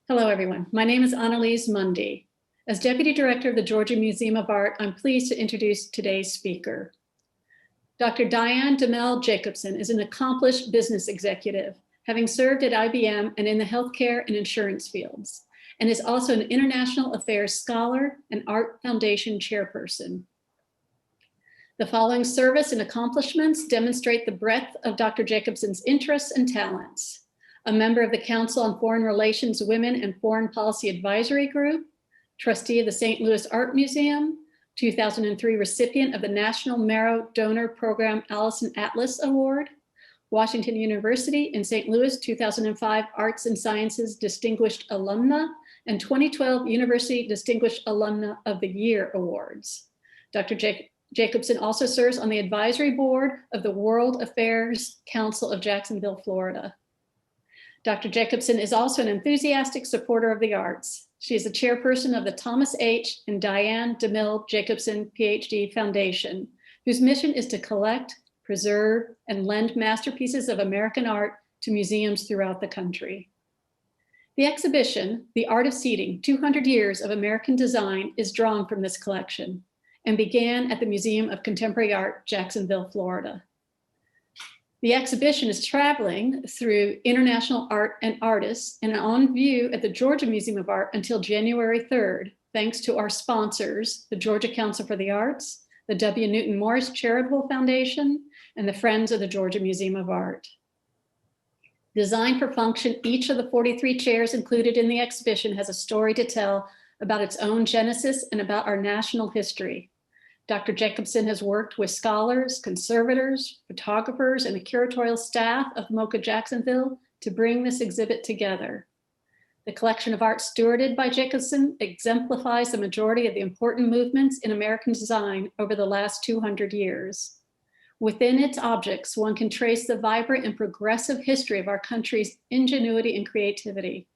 Hello, everyone. My name is Annalise Mundy. As Deputy Director of the Georgia Museum of Art, I'm pleased to introduce today's speaker. Dr. Diane Jacobsen is an accomplished business executive, having served at IBM and in the healthcare and insurance fields, and is also an international affairs scholar and Art Foundation chairperson. The following service and accomplishments demonstrate the breadth of Dr. Jacobsen's interests and talents. A member of the Council on Foreign Relations Women and Foreign Policy Advisory Group, trustee of the St. Louis Art Museum, 2003 recipient of the National Marrow Donor Program Allison Atlas Award, Washington University in St. Louis 2005 Arts and Sciences Distinguished Alumna, and 2012 University Distinguished Alumna of the Year Awards. Dr. Jacobsen also serves on the advisory board of the World Affairs Council of Jacksonville, Florida. Dr. Jacobsen is also an enthusiastic supporter of the arts. She is the chairperson of the Thomas H. and Diane Jacobsen PhD Foundation, whose mission is to collect, preserve, and lend masterpieces of American art to museums throughout the country. The exhibition, The Art of Seating, 200 Years of American Design, is drawn from this collection and began at the Museum of Contemporary Art, Jacksonville, Florida. The exhibition is traveling through international art and artists and on view at the Georgia Museum of Art until January 3rd, thanks to our sponsors, the Georgia Council for the Arts, the W. Newton Morris Charitable Foundation, and the Friends of the Georgia Museum of Art. Designed for function, each of the 43 chairs included in the exhibition has a story to tell about its own genesis and about our national history. Dr. Jacobsen has worked with scholars, conservators, photographers, and the curatorial staff of MoCA Jacksonville to bring this exhibit together. The collection of art stewarded by Jacobsen exemplifies the majority of the important movements in American design over the last 200 years. Within its objects, one can trace the vibrant and progressive history of our country's ingenuity and creativity.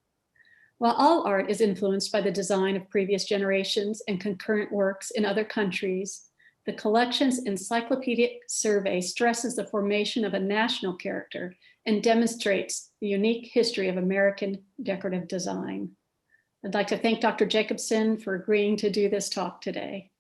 While all art is influenced by the design of previous generations and concurrent works in other countries, the collection's encyclopedic survey stresses the formation of a national character and demonstrates the unique history of American decorative design. I'd like to thank Dr. Jacobsen for agreeing to do this talk today.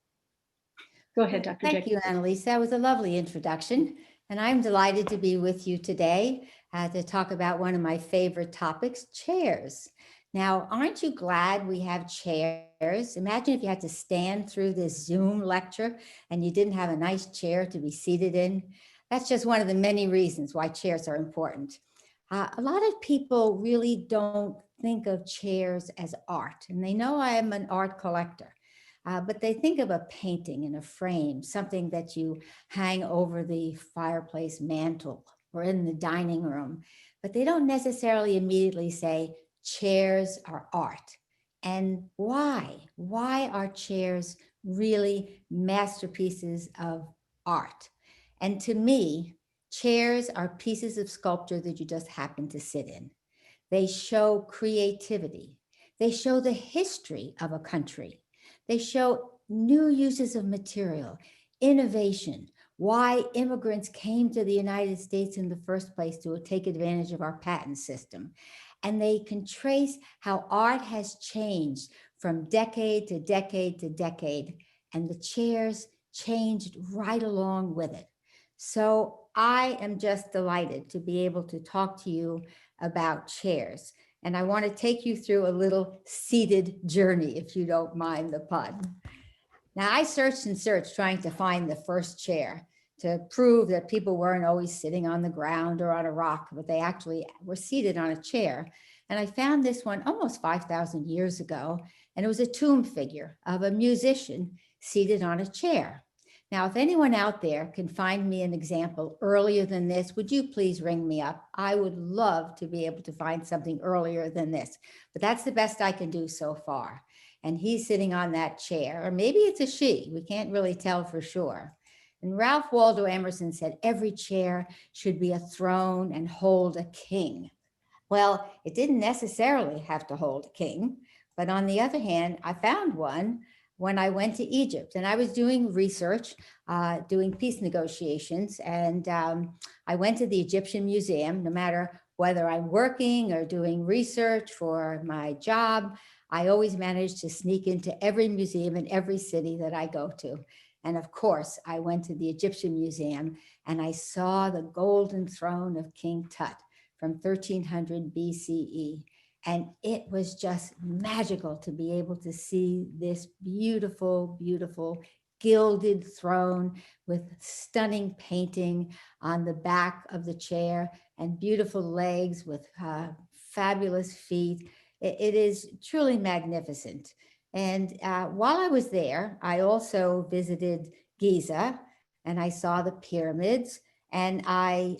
Go ahead, Dr. Jacobsen. Thank you, Annalise. That was a lovely introduction, and I'm delighted to be with you today to talk about one of my favorite topics, chairs. Now, aren't you glad we have chairs? Imagine if you had to stand through this Zoom lecture and you didn't have a nice chair to be seated in. That's just one of the many reasons why chairs are important. A lot of people really don't think of chairs as art, and they know I am an art collector, but they think of a painting in a frame, something that you hang over the fireplace mantle or in the dining room, but they don't necessarily immediately say, chairs are art. And why? Why are chairs really masterpieces of art? And to me, chairs are pieces of sculpture that you just happen to sit in. They show creativity. They show the history of a country. They show new uses of material, innovation, why immigrants came to the United States in the first place to take advantage of our patent system. And they can trace how art has changed from decade to decade to decade, and the chairs changed right along with it. So I am just delighted to be able to talk to you about chairs. And I want to take you through a little seated journey, if you don't mind the pun. Now, I searched and searched trying to find the first chair to prove that people weren't always sitting on the ground or on a rock, but they actually were seated on a chair. And I found this one almost 5,000 years ago, and it was a tomb figure of a musician seated on a chair. Now, if anyone out there can find me an example earlier than this, would you please ring me up? I would love to be able to find something earlier than this, but that's the best I can do so far. And he's sitting on that chair, or maybe it's a she, we can't really tell for sure. And Ralph Waldo Emerson said, every chair should be a throne and hold a king. Well, it didn't necessarily have to hold a king, but on the other hand, I found one when I went to Egypt, and I was doing research, doing peace negotiations, and I went to the Egyptian Museum. No matter whether I'm working or doing research for my job, I always manage to sneak into every museum in every city that I go to. And of course, I went to the Egyptian Museum and I saw the golden throne of King Tut from 1300 BCE. And it was just magical to be able to see this beautiful, beautiful gilded throne with stunning painting on the back of the chair and beautiful legs with fabulous feet. It is truly magnificent. And while I was there, I also visited Giza and I saw the pyramids and I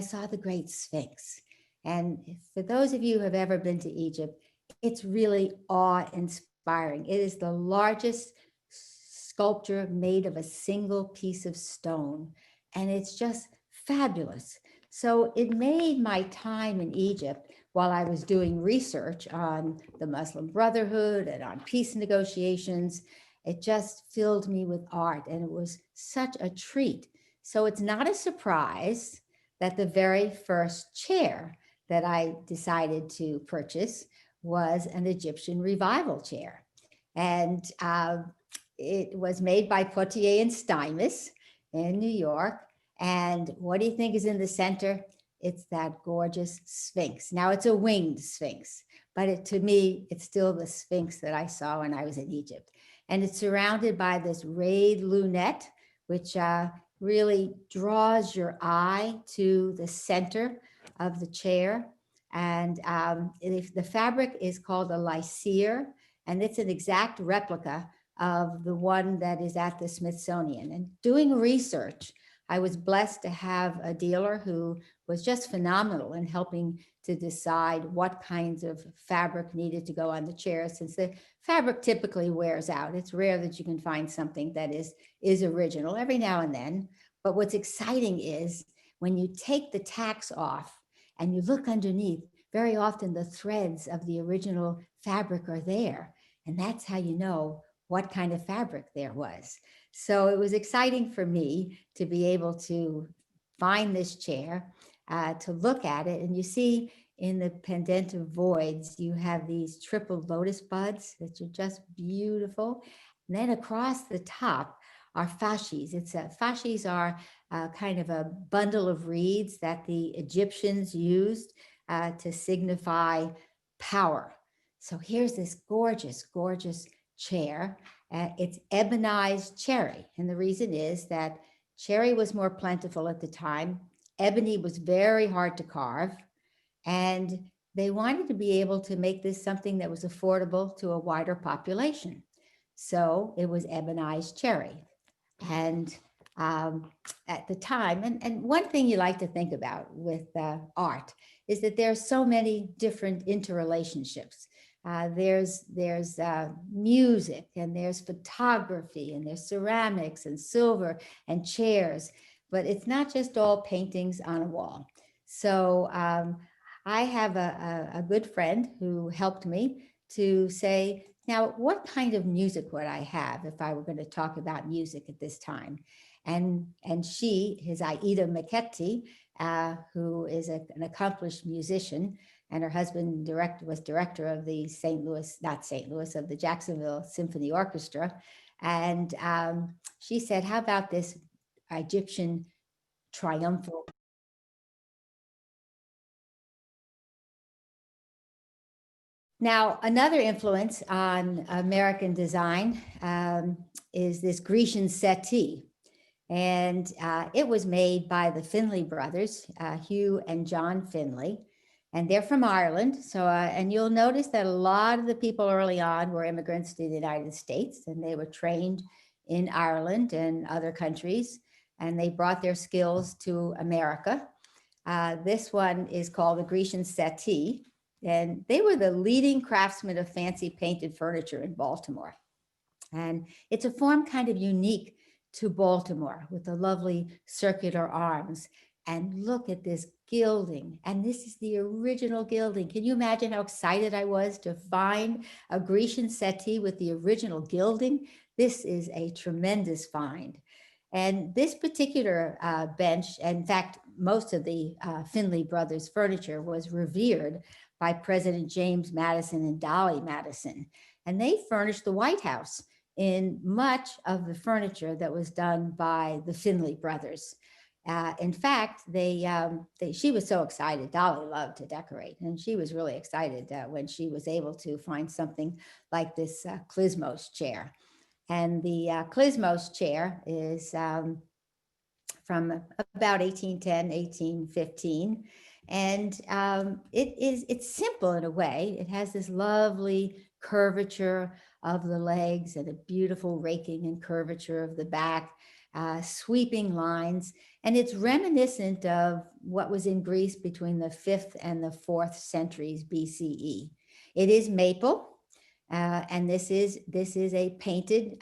saw the Great Sphinx. And for those of you who have ever been to Egypt, it's really awe-inspiring. It is the largest sculpture made of a single piece of stone, and it's just fabulous. So it made my time in Egypt, while I was doing research on the Muslim Brotherhood and on peace negotiations, it just filled me with art, and it was such a treat. So it's not a surprise that the very first chair that I decided to purchase was an Egyptian revival chair. And it was made by Potier and Stuymas in New York. And what do you think is in the center? It's that gorgeous Sphinx. Now it's a winged Sphinx, but to me, it's still the Sphinx that I saw when I was in Egypt. And it's surrounded by this rayed lunette, which really draws your eye to the center of the chair. And the fabric is called a lycere, and it's an exact replica of the one that is at the Smithsonian. And doing research, I was blessed to have a dealer who was just phenomenal in helping to decide what kinds of fabric needed to go on the chair, since the fabric typically wears out. It's rare that you can find something that is original, every now and then. But what's exciting is when you take the tacks off and you look underneath, very often the threads of the original fabric are there. And that's how you know what kind of fabric there was. So it was exciting for me to be able to find this chair, to look at it. And you see in the pendentive voids, you have these triple lotus buds that are just beautiful. And then across the top are fasces. Fasces are kind of a bundle of reeds that the Egyptians used to signify power. So here's this gorgeous, gorgeous chair. It's ebonized cherry. And the reason is that cherry was more plentiful at the time. Ebony was very hard to carve. And they wanted to be able to make this something that was affordable to a wider population. So it was ebonized cherry. And at the time, and one thing you like to think about with art is that there's so many different interrelationships. There's music, and there's photography, and there's ceramics and silver and chairs, but it's not just all paintings on a wall. So I have a good friend who helped me to say, now, what kind of music would I have if I were going to talk about music at this time? And she is Aida Meketi, who is an accomplished musician, and her husband was director of the of the Jacksonville Symphony Orchestra. And she said, how about this Egyptian triumphal? Now, another influence on American design is this Grecian settee. And it was made by the Finley brothers, Hugh and John Finley, and they're from Ireland. So, and you'll notice that a lot of the people early on were immigrants to the United States, and they were trained in Ireland and other countries, and they brought their skills to America. This one is called the Grecian settee, and they were the leading craftsmen of fancy painted furniture in Baltimore. And it's a form kind of unique to Baltimore with the lovely circular arms. And look at this gilding. And this is the original gilding. Can you imagine how excited I was to find a Grecian settee with the original gilding? This is a tremendous find. And this particular bench, in fact, most of the Finley brothers furniture was revered by President James Madison and Dolly Madison. And they furnished the White House in much of the furniture that was done by the Finley brothers. In fact, she was so excited. Dolly loved to decorate, and she was really excited when she was able to find something like this Klizmos chair. And the Klizmos chair is from about 1810, 1815. And it's simple in a way. It has this lovely curvature of the legs and a beautiful raking and curvature of the back, sweeping lines. And it's reminiscent of what was in Greece between the 5th and the 4th centuries BCE. It is maple, and this is a painted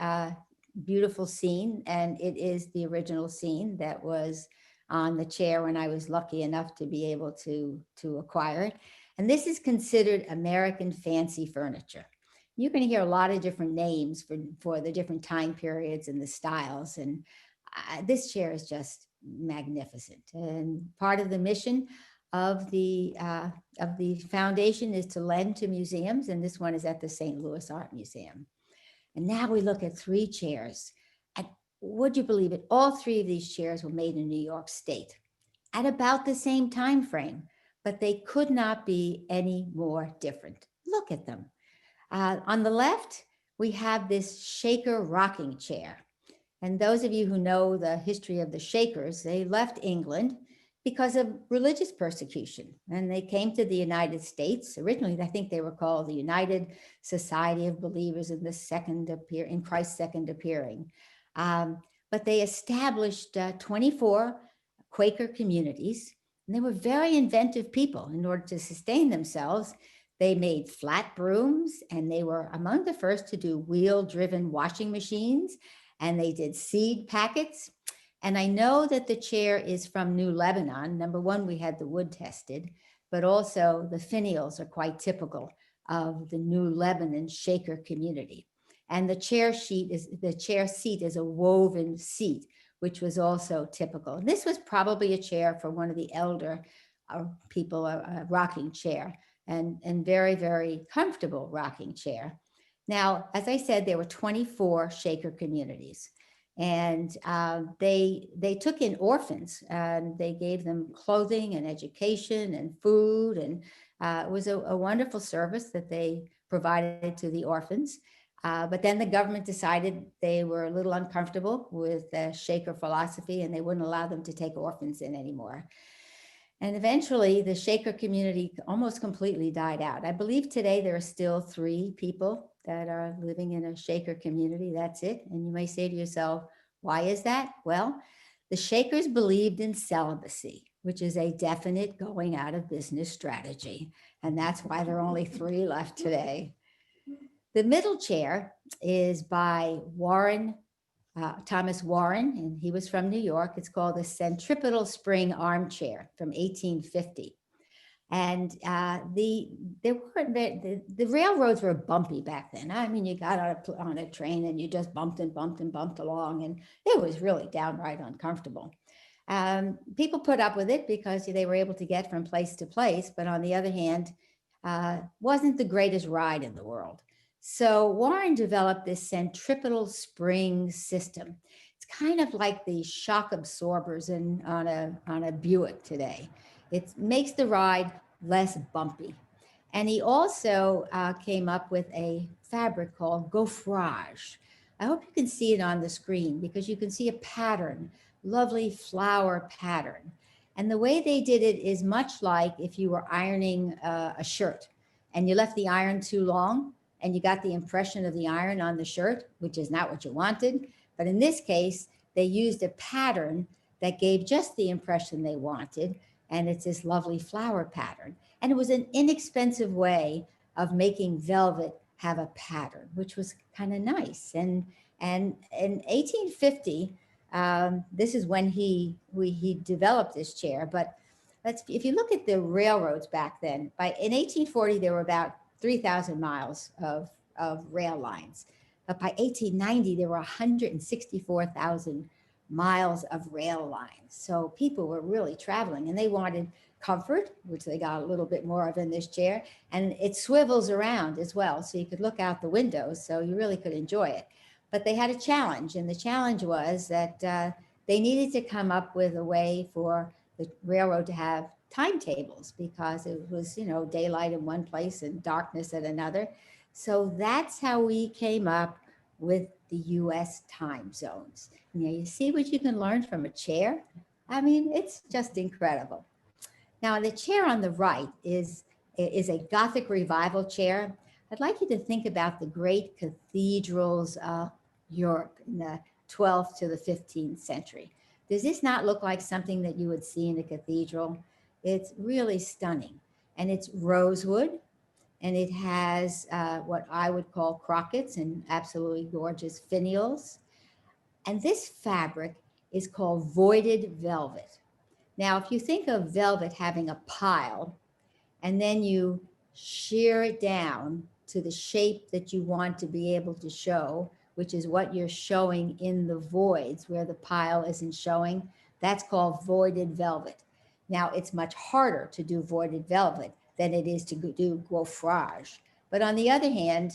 beautiful scene, and it is the original scene that was on the chair when I was lucky enough to be able to acquire it. And this is considered American fancy furniture. You're going to hear a lot of different names for the different time periods and the styles. And this chair is just magnificent. And part of the mission of the foundation is to lend to museums. And this one is at the St. Louis Art Museum. And now we look at 3 chairs. And would you believe it? All 3 of these chairs were made in New York State at about the same time frame, but they could not be any more different. Look at them. On the left, we have this Shaker rocking chair. And those of you who know the history of the Shakers, they left England because of religious persecution. And they came to the United States. Originally, I think they were called the United Society of Believers in Christ's Second Appearing. But they established 24 Quaker communities. And they were very inventive people. In order to sustain themselves, they made flat brooms, and they were among the first to do wheel-driven washing machines, and they did seed packets. And I know that the chair is from New Lebanon. Number one, we had the wood tested, but also the finials are quite typical of the New Lebanon Shaker community. And the chair seat is a woven seat, which was also typical. And this was probably a chair for one of the elder people, a rocking chair, and very, very comfortable rocking chair. Now, as I said, there were 24 Shaker communities. And they took in orphans, and they gave them clothing and education and food. And it was a wonderful service that they provided to the orphans. But then the government decided they were a little uncomfortable with the Shaker philosophy, and they wouldn't allow them to take orphans in anymore. And eventually the Shaker community almost completely died out. I believe today there are still 3 people that are living in a Shaker community. That's it. And you may say to yourself, why is that? Well, the Shakers believed in celibacy, which is a definite going out of business strategy. And that's why there are only 3 left today. The middle chair is by Thomas Warren, and he was from New York. It's called the centripetal spring armchair from 1850. And the railroads were bumpy back then. I mean, you got on a train and you just bumped and bumped and bumped along, and it was really downright uncomfortable. People put up with it because they were able to get from place to place, but on the other hand, wasn't the greatest ride in the world. So Warren developed this centripetal spring system. It's kind of like the shock absorbers on a Buick today. It makes the ride less bumpy. And he also came up with a fabric called gaufrage. I hope you can see it on the screen because you can see a pattern, lovely flower pattern. And the way they did it is much like if you were ironing a shirt and you left the iron too long and you got the impression of the iron on the shirt, which is not what you wanted. But in this case, they used a pattern that gave just the impression they wanted. And it's this lovely flower pattern. And it was an inexpensive way of making velvet have a pattern, which was kind of nice. And in 1850, this is when he developed this chair. But if you look at the railroads back then, in 1840, there were about 3,000 miles of rail lines. But by 1890, there were 164,000 miles of rail lines. So people were really traveling and they wanted comfort, which they got a little bit more of in this chair. And it swivels around as well. So you could look out the windows. So you really could enjoy it. But they had a challenge. And the challenge was that they needed to come up with a way for the railroad to have timetables because it was, daylight in one place and darkness at another. So that's how we came up with the US time zones. You see what you can learn from a chair? I mean, it's just incredible. Now, the chair on the right is a Gothic revival chair. I'd like you to think about the great cathedrals of Europe in the 12th to the 15th century. Does this not look like something that you would see in a cathedral? It's really stunning. And it's rosewood, and it has what I would call crockets and absolutely gorgeous finials. And this fabric is called voided velvet. Now, if you think of velvet having a pile, and then you shear it down to the shape that you want to be able to show, which is what you're showing in the voids where the pile isn't showing, that's called voided velvet. Now, it's much harder to do voided velvet than it is to do gaufrage. But on the other hand,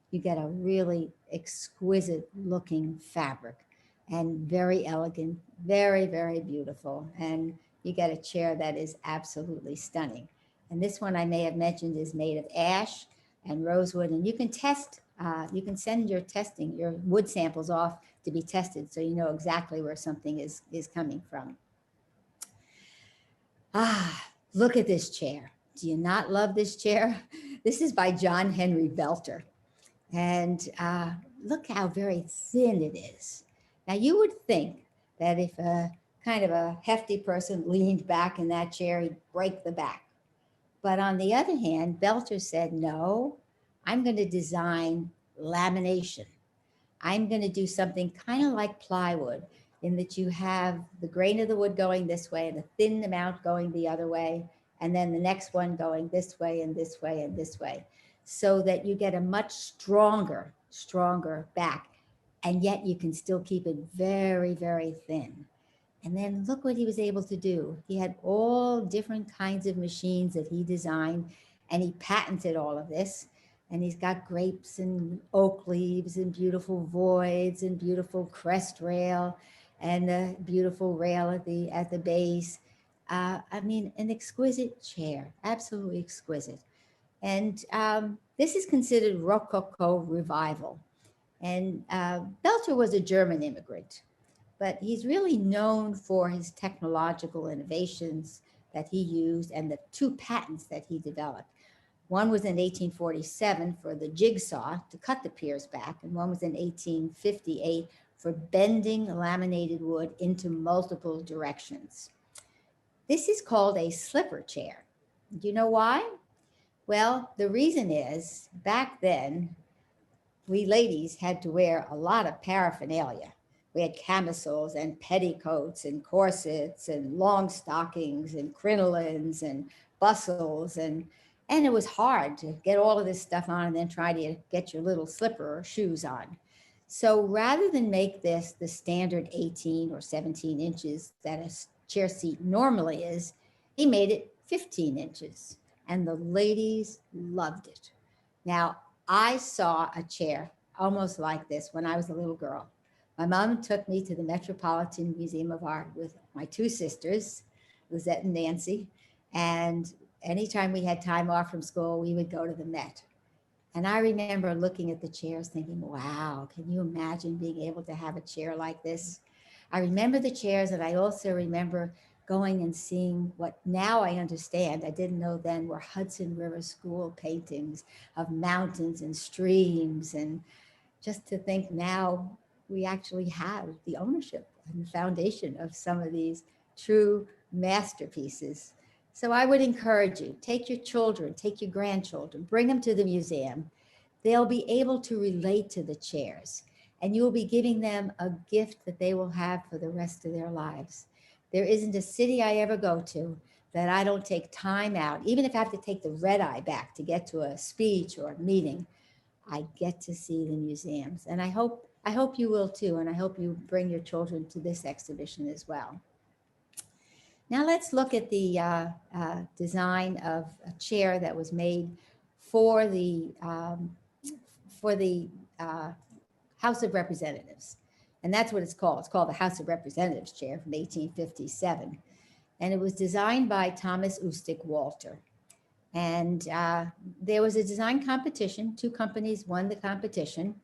you get a really exquisite looking fabric and very elegant, very, very beautiful. And you get a chair that is absolutely stunning. And this one I may have mentioned is made of ash and rosewood. And you can test, you can send your wood samples off to be tested so you know exactly where something is coming from. Look at this chair. Do you not love this chair? This is by John Henry Belter. And look how very thin it is. Now you would think that if a kind of a hefty person leaned back in that chair, he'd break the back. But on the other hand, Belter said, no, I'm going to design lamination. I'm going to do something kind of like plywood in that you have the grain of the wood going this way and a thin amount going the other way, and then the next one going this way and this way and this way, so that you get a much stronger back, and yet you can still keep it very, very thin. And then look what he was able to do. He had all different kinds of machines that he designed, and he patented all of this. And he's got grapes and oak leaves and beautiful voids and beautiful crest rail and a beautiful rail at the base. I mean, an exquisite chair, absolutely exquisite. And this is considered Rococo revival. And Belter was a German immigrant, but he's really known for his technological innovations that he used and the two patents that he developed. One was in 1847 for the jigsaw to cut the piers back, and one was in 1858 for bending laminated wood into multiple directions. This is called a slipper chair. Do you know why? Well, the reason is back then, we ladies had to wear a lot of paraphernalia. We had camisoles and petticoats and corsets and long stockings and crinolines and bustles, and it was hard to get all of this stuff on and then try to get your little slipper or shoes on. So rather than make this the standard 18 or 17 inches that a chair seat normally is, he made it 15 inches, and the ladies loved it. Now, I saw a chair almost like this when I was a little girl. My mom took me to the Metropolitan Museum of Art with my two sisters, Lizette and Nancy, and anytime we had time off from school, we would go to the Met. And I remember looking at the chairs thinking, wow, can you imagine being able to have a chair like this? I remember the chairs, and I also remember going and seeing what now I understand, I didn't know then, were Hudson River School paintings of mountains and streams. And just to think now we actually have the ownership and the foundation of some of these true masterpieces. So I would encourage you, take your children, take your grandchildren, bring them to the museum. They'll be able to relate to the chairs, and you will be giving them a gift that they will have for the rest of their lives. There isn't a city I ever go to that I don't take time out, even if I have to take the red eye back to get to a speech or a meeting, I get to see the museums. And I hope I hope you will too, and I hope you bring your children to this exhibition as well. Now let's look at the design of a chair that was made for the House of Representatives. And that's what it's called. It's called the House of Representatives chair from 1857. And it was designed by Thomas Ustick Walter. And there was a design competition. 2 companies won the competition.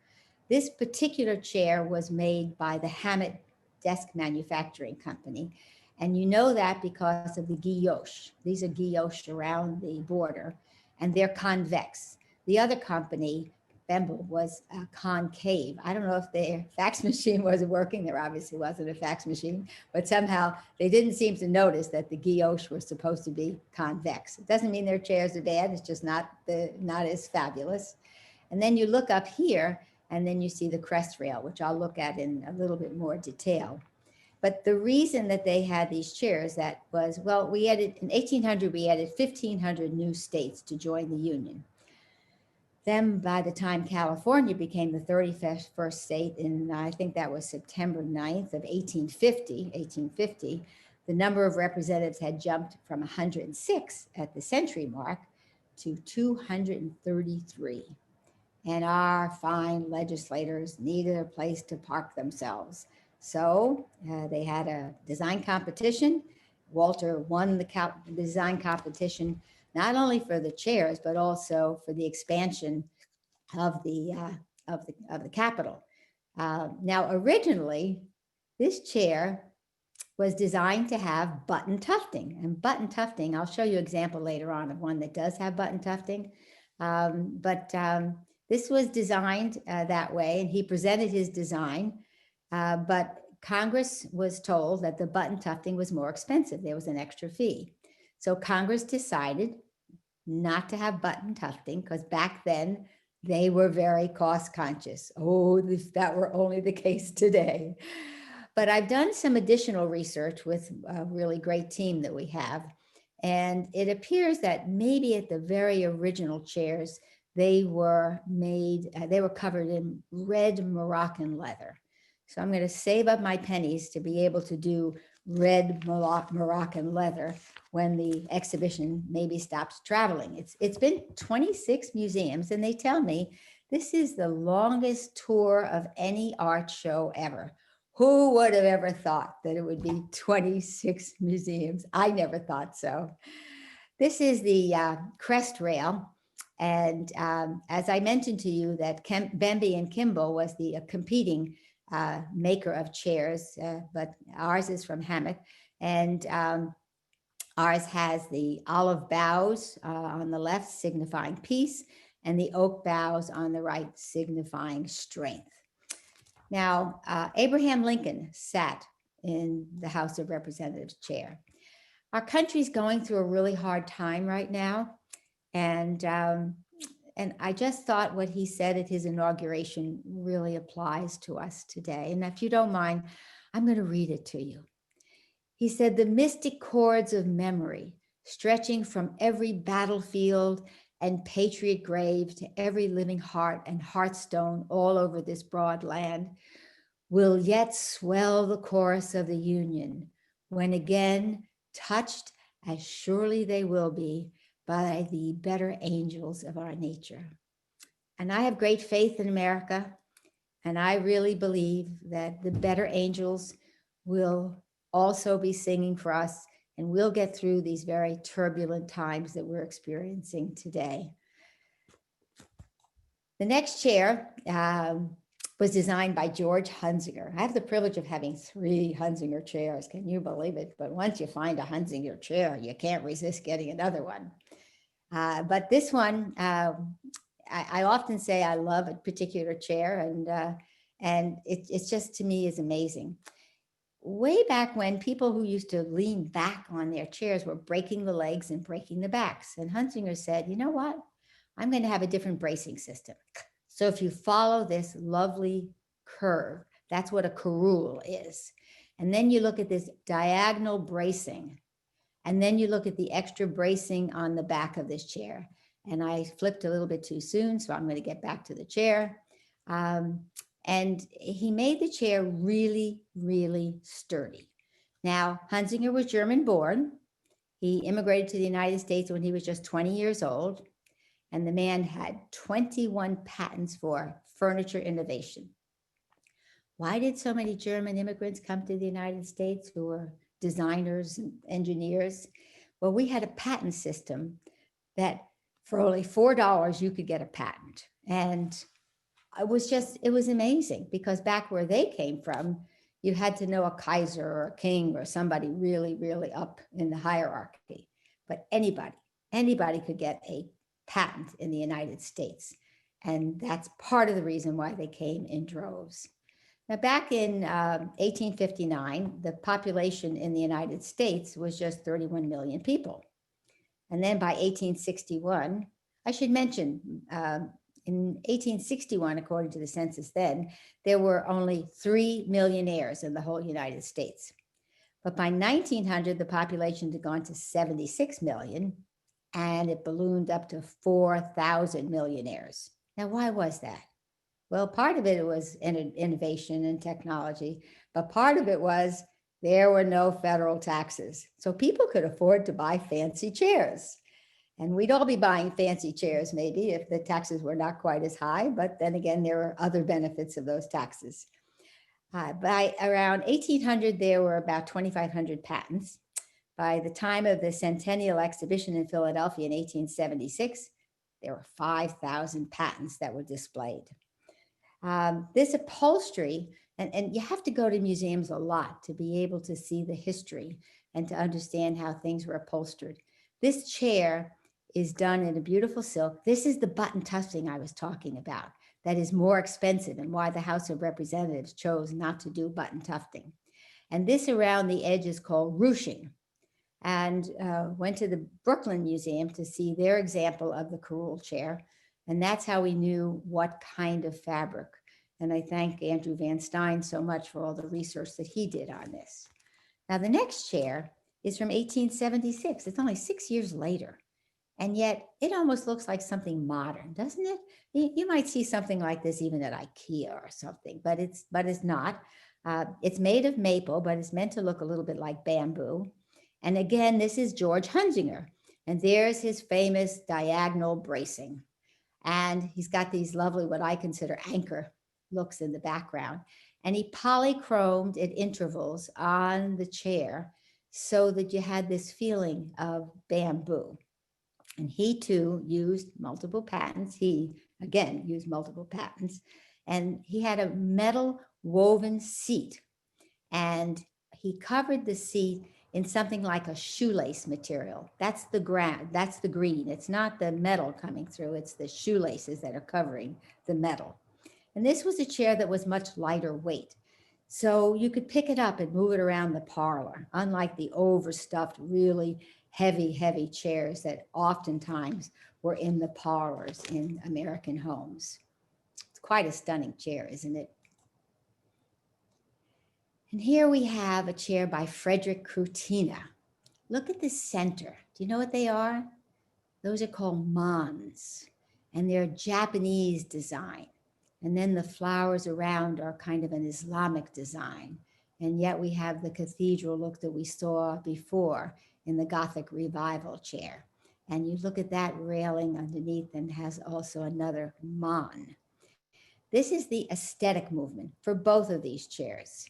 This particular chair was made by the Hammett Desk Manufacturing Company. And you know that because of the guilloche. These are guilloche around the border, and they're convex. The other company, Bemble, was concave. I don't know if their fax machine wasn't working. There obviously wasn't a fax machine, but somehow they didn't seem to notice that the guilloche was supposed to be convex. It doesn't mean their chairs are bad. It's just not as fabulous. And then you look up here, and then you see the crest rail, which I'll look at in a little bit more detail. But the reason that they had these chairs, that was, well, we added, in 1800, we added 1,500 new states to join the Union. Then by the time California became the 31st state, in I think that was September 9th of 1850, the number of representatives had jumped from 106 at the century mark to 233. And our fine legislators needed a place to park themselves. So they had a design competition. Walter won the design competition, not only for the chairs, but also for the expansion of the Capitol. Now, originally, this chair was designed to have button tufting. And button tufting, I'll show you an example later on of one that does have button tufting. This was designed that way, and he presented his design, but Congress was told that the button tufting was more expensive. There was an extra fee. So Congress decided not to have button tufting, because back then they were very cost conscious. Oh, if that were only the case today. But I've done some additional research with a really great team that we have. And it appears that maybe at the very original chairs, they were covered in red Moroccan leather. So I'm going to save up my pennies to be able to do red Moroccan leather when the exhibition maybe stops traveling. It's been 26 museums, and they tell me this is the longest tour of any art show ever. Who would have ever thought that it would be 26 museums? I never thought so. This is the crest rail. And as I mentioned to you, that Bemby and Kimball was the competing maker of chairs, but ours is from Hammett. And ours has the olive boughs on the left signifying peace, and the oak boughs on the right signifying strength. Now, Abraham Lincoln sat in the House of Representatives chair. Our country's going through a really hard time right now. And I just thought what he said at his inauguration really applies to us today. And if you don't mind, I'm going to read it to you. He said, "The mystic cords of memory, stretching from every battlefield and patriot grave to every living heart and hearthstone all over this broad land, will yet swell the chorus of the Union, when again, touched as surely they will be by the better angels of our nature." And I have great faith in America, and I really believe that the better angels will also be singing for us, and we'll get through these very turbulent times that we're experiencing today. The next chair was designed by George Hunsinger. I have the privilege of having 3 Hunsinger chairs. Can you believe it? But once you find a Hunsinger chair, you can't resist getting another one. But this one, I often say I love a particular chair, and it's just, to me, is amazing. Way back when, people who used to lean back on their chairs were breaking the legs and breaking the backs. And Hunsinger said, you know what? I'm going to have a different bracing system. So if you follow this lovely curve, that's what a carroul is. And then you look at this diagonal bracing. And then you look at the extra bracing on the back of this chair. And I flipped a little bit too soon, so I'm going to get back to the chair. And he made the chair really, really sturdy. Now, Hunzinger was German born. He immigrated to the United States when he was just 20 years old. And the man had 21 patents for furniture innovation. Why did so many German immigrants come to the United States who were designers and engineers? Well, we had a patent system that for only $4 you could get a patent. And it was amazing because back where they came from, you had to know a Kaiser or a king or somebody really, really up in the hierarchy. But anybody could get a patent in the United States. And that's part of the reason why they came in droves. Now, back in 1859, the population in the United States was just 31 million people. And then by 1861, I should mention, in 1861, according to the census then, there were only 3 millionaires in the whole United States. But by 1900, the population had gone to 76 million, and it ballooned up to 4,000 millionaires. Now, why was that? Well, part of it was innovation and technology, but part of it was there were no federal taxes. So people could afford to buy fancy chairs. And we'd all be buying fancy chairs maybe if the taxes were not quite as high, but then again, there were other benefits of those taxes. By around 1800, there were about 2,500 patents. By the time of the Centennial Exhibition in Philadelphia in 1876, there were 5,000 patents that were displayed. This upholstery, and you have to go to museums a lot to be able to see the history and to understand how things were upholstered. This chair is done in a beautiful silk. This is the button tufting I was talking about that is more expensive and why the House of Representatives chose not to do button tufting. And this around the edge is called ruching. And went to the Brooklyn Museum to see their example of the curule chair. And that's how we knew what kind of fabric. And I thank Andrew Van Stein so much for all the research that he did on this. Now, the next chair is from 1876. It's only 6 years later. And yet it almost looks like something modern, doesn't it? You might see something like this even at IKEA or something, but it's not. It's made of maple, but it's meant to look a little bit like bamboo. And again, this is George Hunzinger. And there's his famous diagonal bracing. And he's got these lovely, what I consider anchor looks in the background. And he polychromed at intervals on the chair so that you had this feeling of bamboo. And he too used multiple patents. He, again, used multiple patents. And he had a metal woven seat. And he covered the seat in something like a shoelace material. That's the ground, that's the green. It's not the metal coming through, it's the shoelaces that are covering the metal. And this was a chair that was much lighter weight. So you could pick it up and move it around the parlor, unlike the overstuffed, really heavy chairs that oftentimes were in the parlors in American homes. It's quite a stunning chair, isn't it? And here we have a chair by Frederick Crutina. Look at the center. Do you know what they are? Those are called mans, and they're Japanese design. And then the flowers around are kind of an Islamic design. And yet we have the cathedral look that we saw before in the Gothic Revival chair. And you look at that railing underneath and has also another man. This is the aesthetic movement for both of these chairs.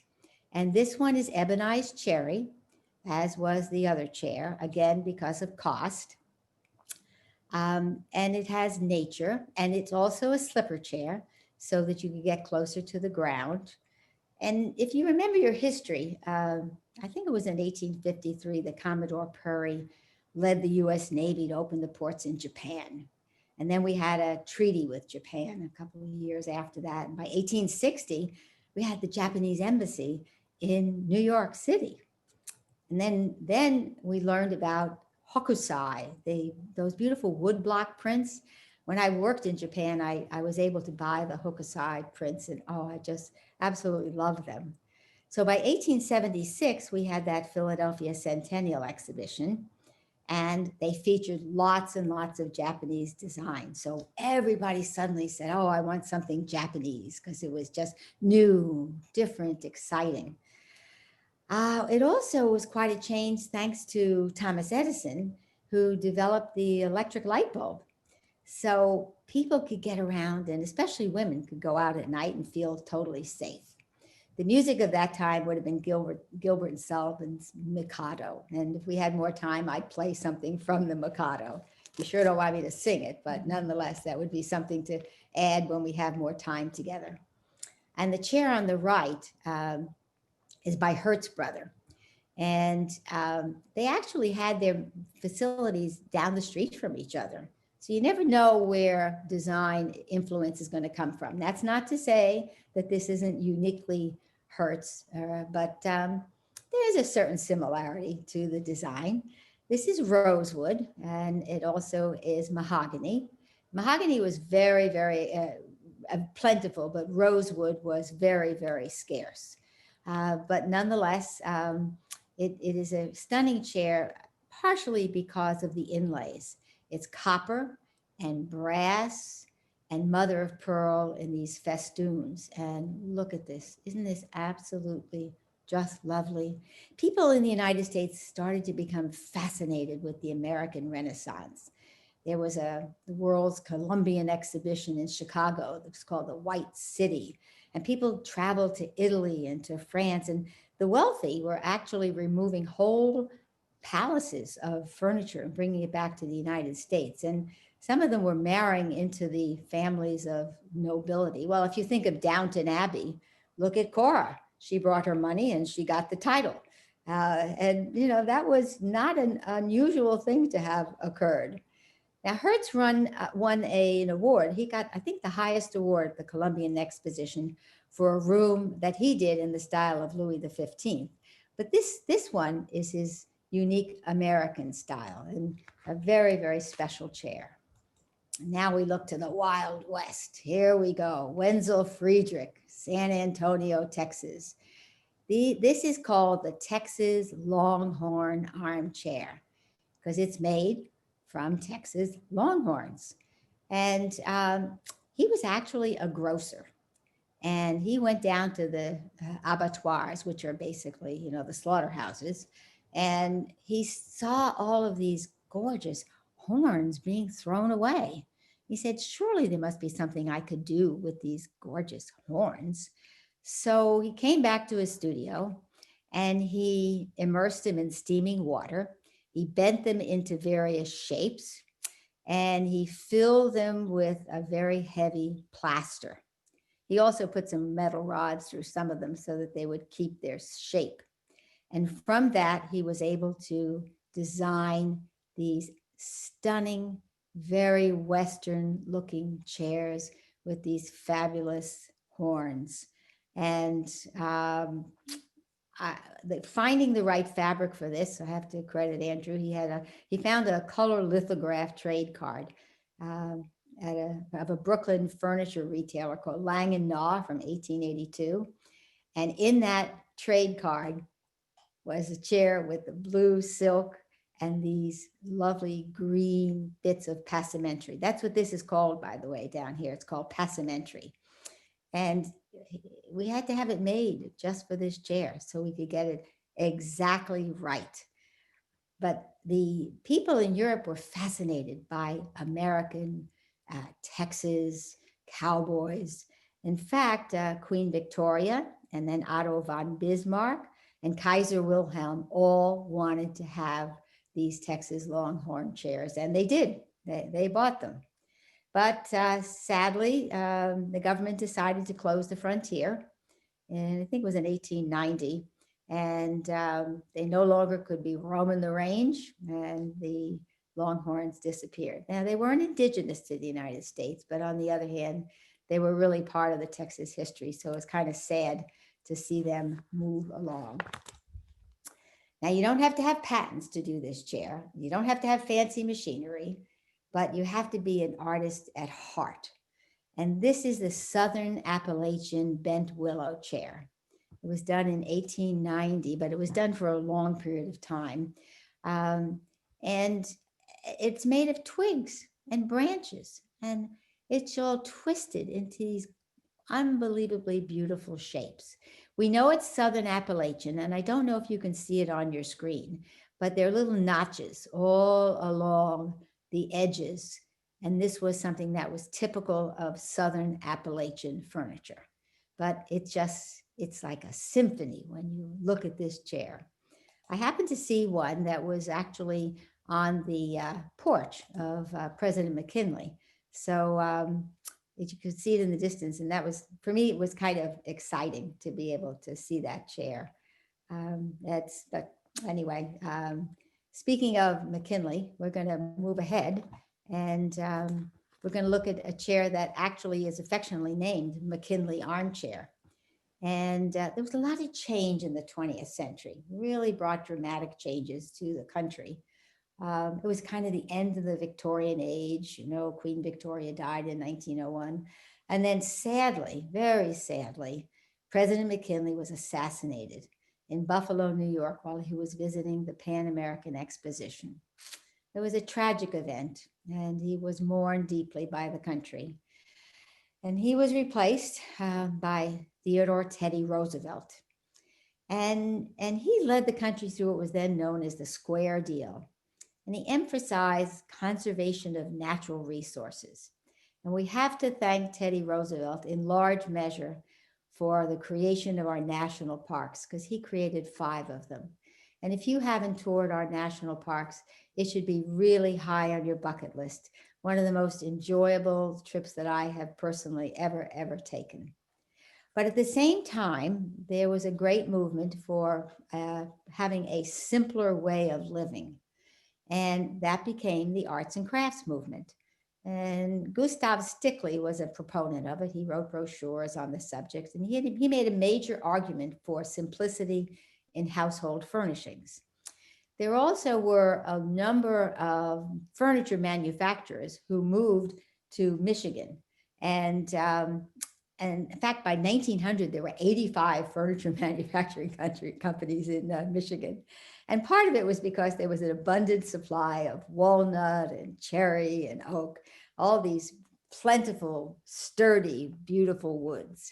And this one is ebonized cherry, as was the other chair, again, because of cost. And it has nature, and it's also a slipper chair so that you can get closer to the ground. And if you remember your history, I think it was in 1853 that Commodore Perry led the US Navy to open the ports in Japan. And then we had a treaty with Japan a couple of years after that. And by 1860, we had the Japanese embassy in New York City. And then we learned about hokusai, those beautiful woodblock prints. When I worked in Japan, I was able to buy the hokusai prints, and I just absolutely loved them. So by 1876, we had that Philadelphia Centennial Exhibition. And they featured lots and lots of Japanese design. So everybody suddenly said, oh, I want something Japanese, because it was just new, different, exciting. It also was quite a change thanks to Thomas Edison, who developed the electric light bulb. So people could get around, and especially women could go out at night and feel totally safe. The music of that time would have been Gilbert and Sullivan's Mikado. And if we had more time, I'd play something from the Mikado. You sure don't want me to sing it, but nonetheless, that would be something to add when we have more time together. And the chair on the right is by Hertz Brother. And they actually had their facilities down the street from each other. So you never know where design influence is going to come from. That's not to say that this isn't uniquely Hertz, but there's a certain similarity to the design. This is rosewood, and it also is mahogany. Mahogany was very, very plentiful, but rosewood was very, very scarce. But nonetheless, it is a stunning chair, partially because of the inlays. It's copper and brass and mother of pearl in these festoons. And look at this. Isn't this absolutely just lovely? People in the United States started to become fascinated with the American Renaissance. There was the world's Columbian exhibition in Chicago. It was called the White City. And people traveled to Italy and to France. And the wealthy were actually removing whole palaces of furniture and bringing it back to the United States. And some of them were marrying into the families of nobility. Well, if you think of Downton Abbey, look at Cora. She brought her money and she got the title. And, you know, that was not an unusual thing to have occurred. Now, Hertz won an award. He got, I think, the highest award at the Columbian Exposition for a room that he did in the style of Louis XV. But this one is his unique American style, and a very, very special chair. Now we look to the Wild West. Here we go. Wenzel Friedrich, San Antonio, Texas. This is called the Texas Longhorn Armchair because it's made from Texas Longhorns. And he was actually a grocer. And he went down to the abattoirs, which are basically, you know, the slaughterhouses. And he saw all of these gorgeous horns being thrown away. He said, surely there must be something I could do with these gorgeous horns. So he came back to his studio and he immersed them in steaming water. He bent them into various shapes and he filled them with a very heavy plaster. He also put some metal rods through some of them so that they would keep their shape. And from that, he was able to design these stunning, very Western looking chairs with these fabulous horns. And finding the right fabric for this, I have to credit Andrew. He found a color lithograph trade card of a Brooklyn furniture retailer called Lang & Naw from 1882. And in that trade card was a chair with the blue silk and these lovely green bits of passementerie. That's what this is called, by the way, down here. It's called passementerie. And we had to have it made just for this chair so we could get it exactly right. But the people in Europe were fascinated by American Texas cowboys. In fact, Queen Victoria and then Otto von Bismarck and Kaiser Wilhelm all wanted to have these Texas Longhorn chairs, and they did. They bought them. But sadly, the government decided to close the frontier, and I think it was in 1890, and they no longer could be roaming the range, and the Longhorns disappeared. Now, they weren't indigenous to the United States, but on the other hand, they were really part of the Texas history, so it's kind of sad to see them move along. Now, you don't have to have patents to do this chair. You don't have to have fancy machinery, but you have to be an artist at heart. And this is the Southern Appalachian bent willow chair. It was done in 1890, but it was done for a long period of time. And it's made of twigs and branches, and it's all twisted into these unbelievably beautiful shapes. We know it's Southern Appalachian, and I don't know if you can see it on your screen, but there are little notches all along the edges. And this was something that was typical of Southern Appalachian furniture. But it's like a symphony when you look at this chair. I happened to see one that was actually on the porch of President McKinley. So you could see it in the distance. And that was, for me, it was kind of exciting to be able to see that chair. But anyway, speaking of McKinley, we're going to move ahead, and we're going to look at a chair that actually is affectionately named McKinley Armchair. And there was a lot of change in the 20th century, really brought dramatic changes to the country. It was kind of the end of the Victorian age. You know, Queen Victoria died in 1901. And then sadly, very sadly, President McKinley was assassinated in Buffalo, New York, while he was visiting the Pan American Exposition. It was a tragic event, and he was mourned deeply by the country. And he was replaced by Theodore Teddy Roosevelt. And he led the country through what was then known as the Square Deal. And he emphasized conservation of natural resources. And we have to thank Teddy Roosevelt in large measure for the creation of our national parks, because he created 5 of them. And if you haven't toured our national parks, it should be really high on your bucket list. One of the most enjoyable trips that I have personally ever taken. But at the same time, there was a great movement for having a simpler way of living. And that became the arts and crafts movement. And Gustav Stickley was a proponent of it. He wrote brochures on the subject, and he made a major argument for simplicity in household furnishings. There also were a number of furniture manufacturers who moved to Michigan. And in fact, by 1900, there were 85 furniture manufacturing companies in Michigan. And part of it was because there was an abundant supply of walnut and cherry and oak, all these plentiful, sturdy, beautiful woods.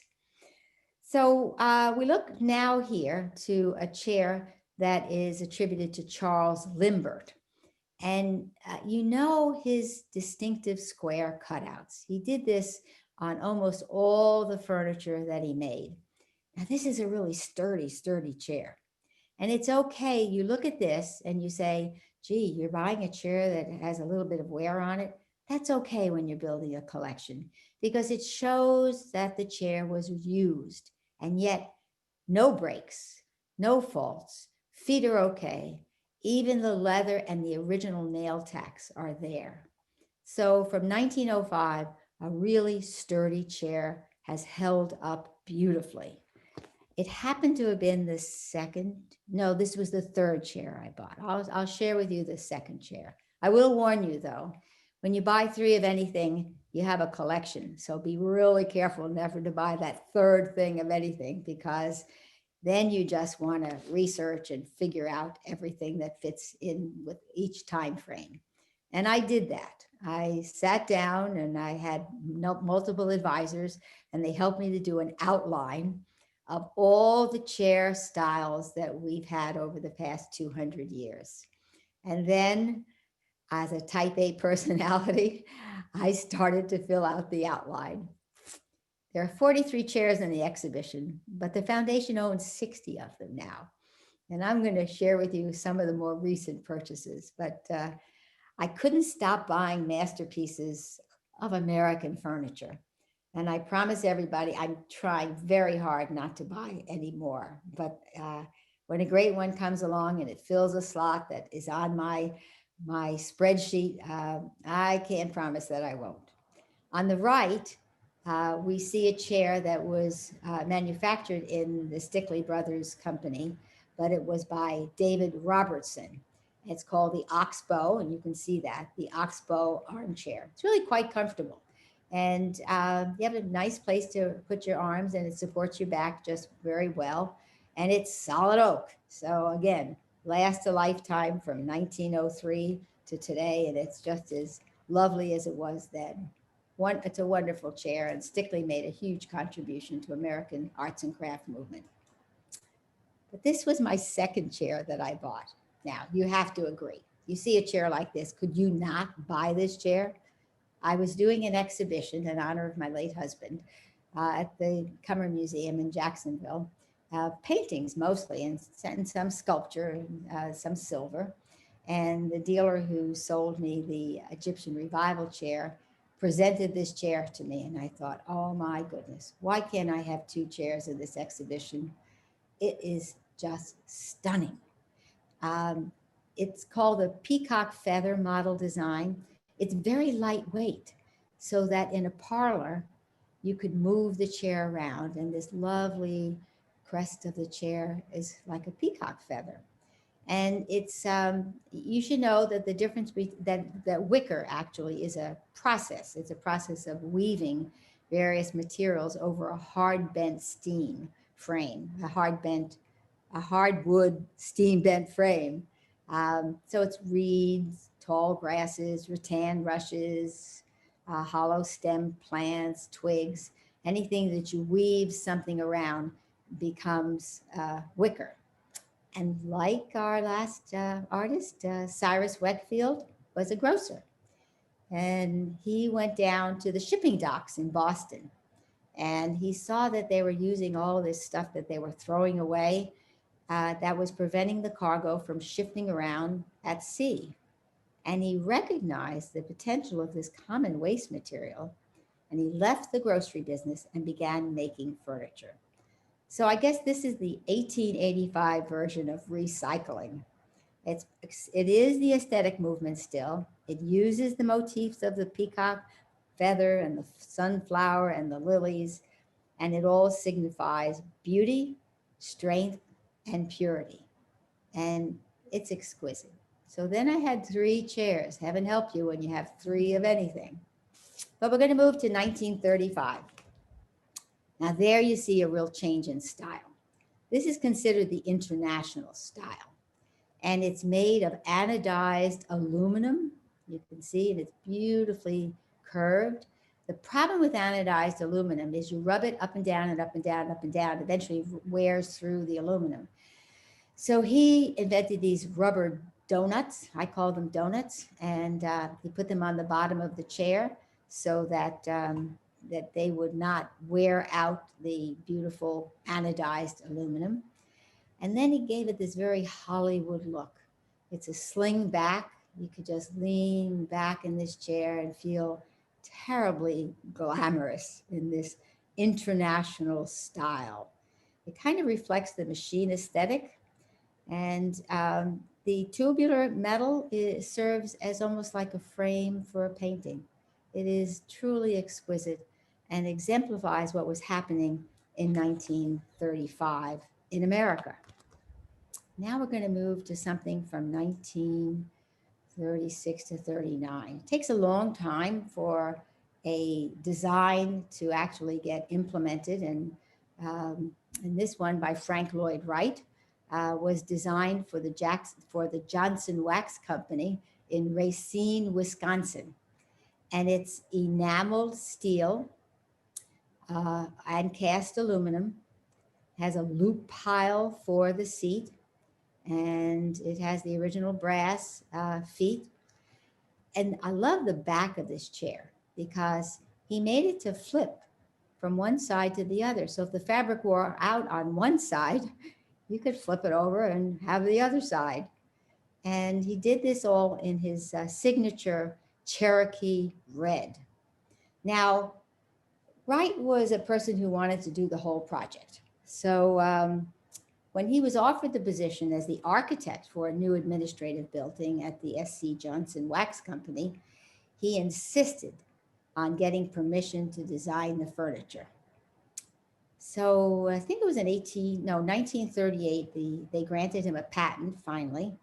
So we look now here to a chair that is attributed to Charles Limbert. And you know his distinctive square cutouts. He did this on almost all the furniture that he made. Now, this is a really sturdy chair. And it's okay. You look at this and you say, gee, you're buying a chair that has a little bit of wear on it. That's okay when you're building a collection, because it shows that the chair was used, and yet no breaks, no faults, feet are okay. Even the leather and the original nail tacks are there. So from 1905, a really sturdy chair has held up beautifully. It happened to have been the this was the 3rd chair I bought. I'll share with you the 2nd chair. I will warn you though, when you buy 3 of anything, you have a collection. So be really careful never to buy that 3rd thing of anything, because then you just want to research and figure out everything that fits in with each time frame. And I did that. I sat down and I had multiple advisors, and they helped me to do an outline of all the chair styles that we've had over the past 200 years. And then, as a type A personality, I started to fill out the outline. There are 43 chairs in the exhibition, but the foundation owns 60 of them now. And I'm going to share with you some of the more recent purchases, but I couldn't stop buying masterpieces of American furniture. And I promise everybody, I'm trying very hard not to buy any more. But when a great one comes along and it fills a slot that is on my spreadsheet, I can't promise that I won't. On the right, we see a chair that was manufactured in the Stickley Brothers Company, but it was by David Robertson. It's called the Oxbow, and you can see that, the Oxbow armchair. It's really quite comfortable. And you have a nice place to put your arms, and it supports your back just very well. And it's solid oak. So again, last a lifetime from 1903 to today, and it's just as lovely as it was then. It's a wonderful chair, and Stickley made a huge contribution to American arts and craft movement. But this was my second chair that I bought. Now, you have to agree. You see a chair like this, could you not buy this chair? I was doing an exhibition in honor of my late husband at the Cummer Museum in Jacksonville, paintings mostly, and some sculpture, some silver. And the dealer who sold me the Egyptian Revival chair presented this chair to me. And I thought, oh my goodness, why can't I have two chairs in this exhibition? It is just stunning. It's called a peacock feather model design. It's very lightweight, so that in a parlor, you could move the chair around, and this lovely crest of the chair is like a peacock feather. And it's, you should know that the difference that wicker actually is a process. It's a process of weaving various materials over a hard bent steam frame, a hardwood steam bent frame. So it's reeds, tall grasses, rattan rushes, hollow stem plants, twigs, anything that you weave something around becomes wicker. And like our last artist, Cyrus Wetfield was a grocer. And he went down to the shipping docks in Boston. And he saw that they were using all this stuff that they were throwing away that was preventing the cargo from shifting around at sea. And he recognized the potential of this common waste material. And he left the grocery business and began making furniture. So I guess this is the 1885 version of recycling. It is the aesthetic movement still. It uses the motifs of the peacock feather and the sunflower and the lilies, and it all signifies beauty, strength, and purity. And it's exquisite. So then I had three chairs. Heaven help you when you have three of anything. But we're going to move to 1935. Now there you see a real change in style. This is considered the international style. And it's made of anodized aluminum. You can see it, it's beautifully curved. The problem with anodized aluminum is you rub it up and down and up and down and up and down, eventually it wears through the aluminum. So he invented these rubber donuts, I call them donuts, and he put them on the bottom of the chair so that that they would not wear out the beautiful anodized aluminum. And then he gave it this very Hollywood look. It's a sling back. You could just lean back in this chair and feel terribly glamorous in this international style. It kind of reflects the machine aesthetic. And the tubular metal serves as almost like a frame for a painting. It is truly exquisite and exemplifies what was happening in 1935 in America. Now we're going to move to something from 1936 to 39. It takes a long time for a design to actually get implemented. And this one by Frank Lloyd Wright was designed for the Johnson Wax Company in Racine, Wisconsin. And it's enameled steel and cast aluminum, has a loop pile for the seat, and it has the original brass feet. And I love the back of this chair because he made it to flip from one side to the other. So if the fabric wore out on one side, you could flip it over and have the other side. And he did this all in his signature Cherokee red. Now, Wright was a person who wanted to do the whole project. So when he was offered the position as the architect for a new administrative building at the S.C. Johnson Wax Company, he insisted on getting permission to design the furniture. So I think it was in 1938, they granted him a patent finally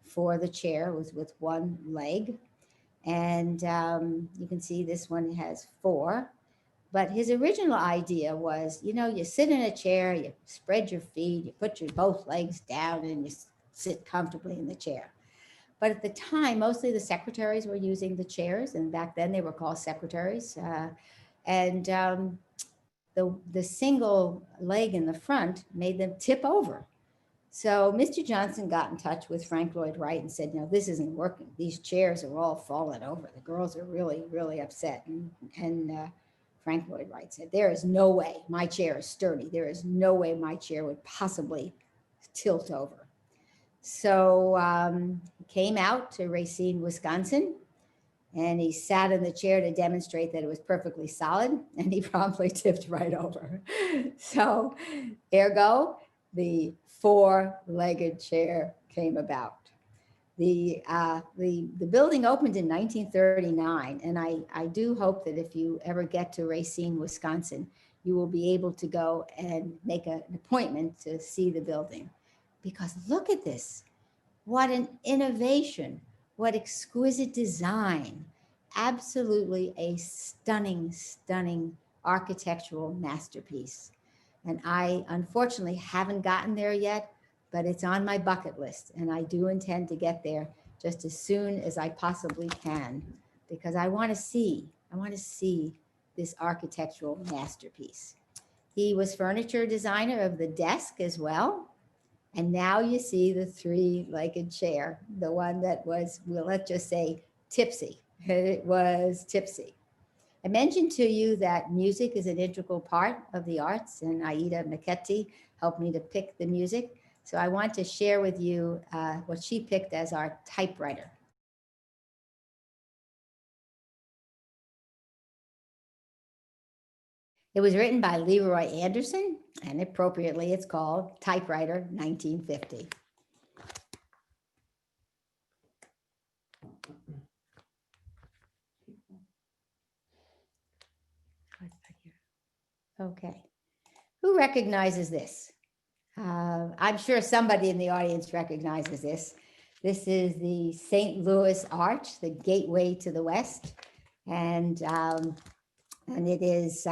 for the chair. It was with one leg. And you can see this one has four. But his original idea was, you sit in a chair, you spread your feet, you put your both legs down, and you sit comfortably in the chair. But at the time, mostly the secretaries were using the chairs, and back then they were called secretaries. And the single leg in the front made them tip over. So Mr. Johnson got in touch with Frank Lloyd Wright and said, this isn't working. These chairs are all falling over. The girls are really, really upset. And Frank Lloyd Wright said, there is no way my chair is sturdy. There is no way my chair would possibly tilt over. So he came out to Racine, Wisconsin, and he sat in the chair to demonstrate that it was perfectly solid, and he promptly tipped right over. So ergo, the four-legged chair came about. The building opened in 1939, and I do hope that if you ever get to Racine, Wisconsin, you will be able to go and make an appointment to see the building. Because look at this, what an innovation, what exquisite design, absolutely a stunning, stunning architectural masterpiece. And I unfortunately haven't gotten there yet, but it's on my bucket list, and I do intend to get there just as soon as I possibly can, because I want to see this architectural masterpiece. He was furniture designer of the desk as well. And now you see the three-legged chair, the one that was, well, let's just say tipsy. It was tipsy. I mentioned to you that music is an integral part of the arts, and Aida Michetti helped me to pick the music. So I want to share with you what she picked as our typewriter. It was written by Leroy Anderson, and appropriately it's called Typewriter 1950. Okay, who recognizes this? I'm sure somebody in the audience recognizes this. This is the St. Louis Arch, the gateway to the West. And it is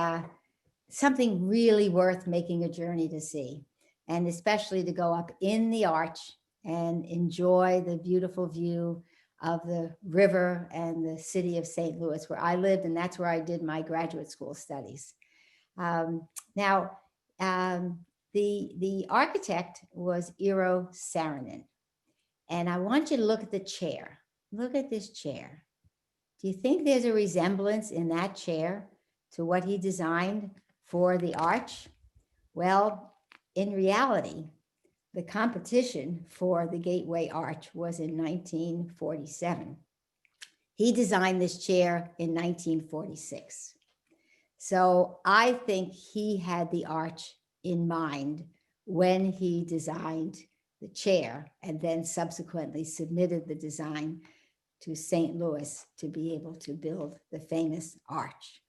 something really worth making a journey to see, and especially to go up in the arch and enjoy the beautiful view of the river and the city of St. Louis, where I lived, and that's where I did my graduate school studies. Now, the architect was Eero Saarinen. And I want you to look at the chair. Look at this chair. Do you think there's a resemblance in that chair to what he designed for the arch? Well, in reality, the competition for the Gateway Arch was in 1947. He designed this chair in 1946. So I think he had the arch in mind when he designed the chair, and then subsequently submitted the design to St. Louis to be able to build the famous arch.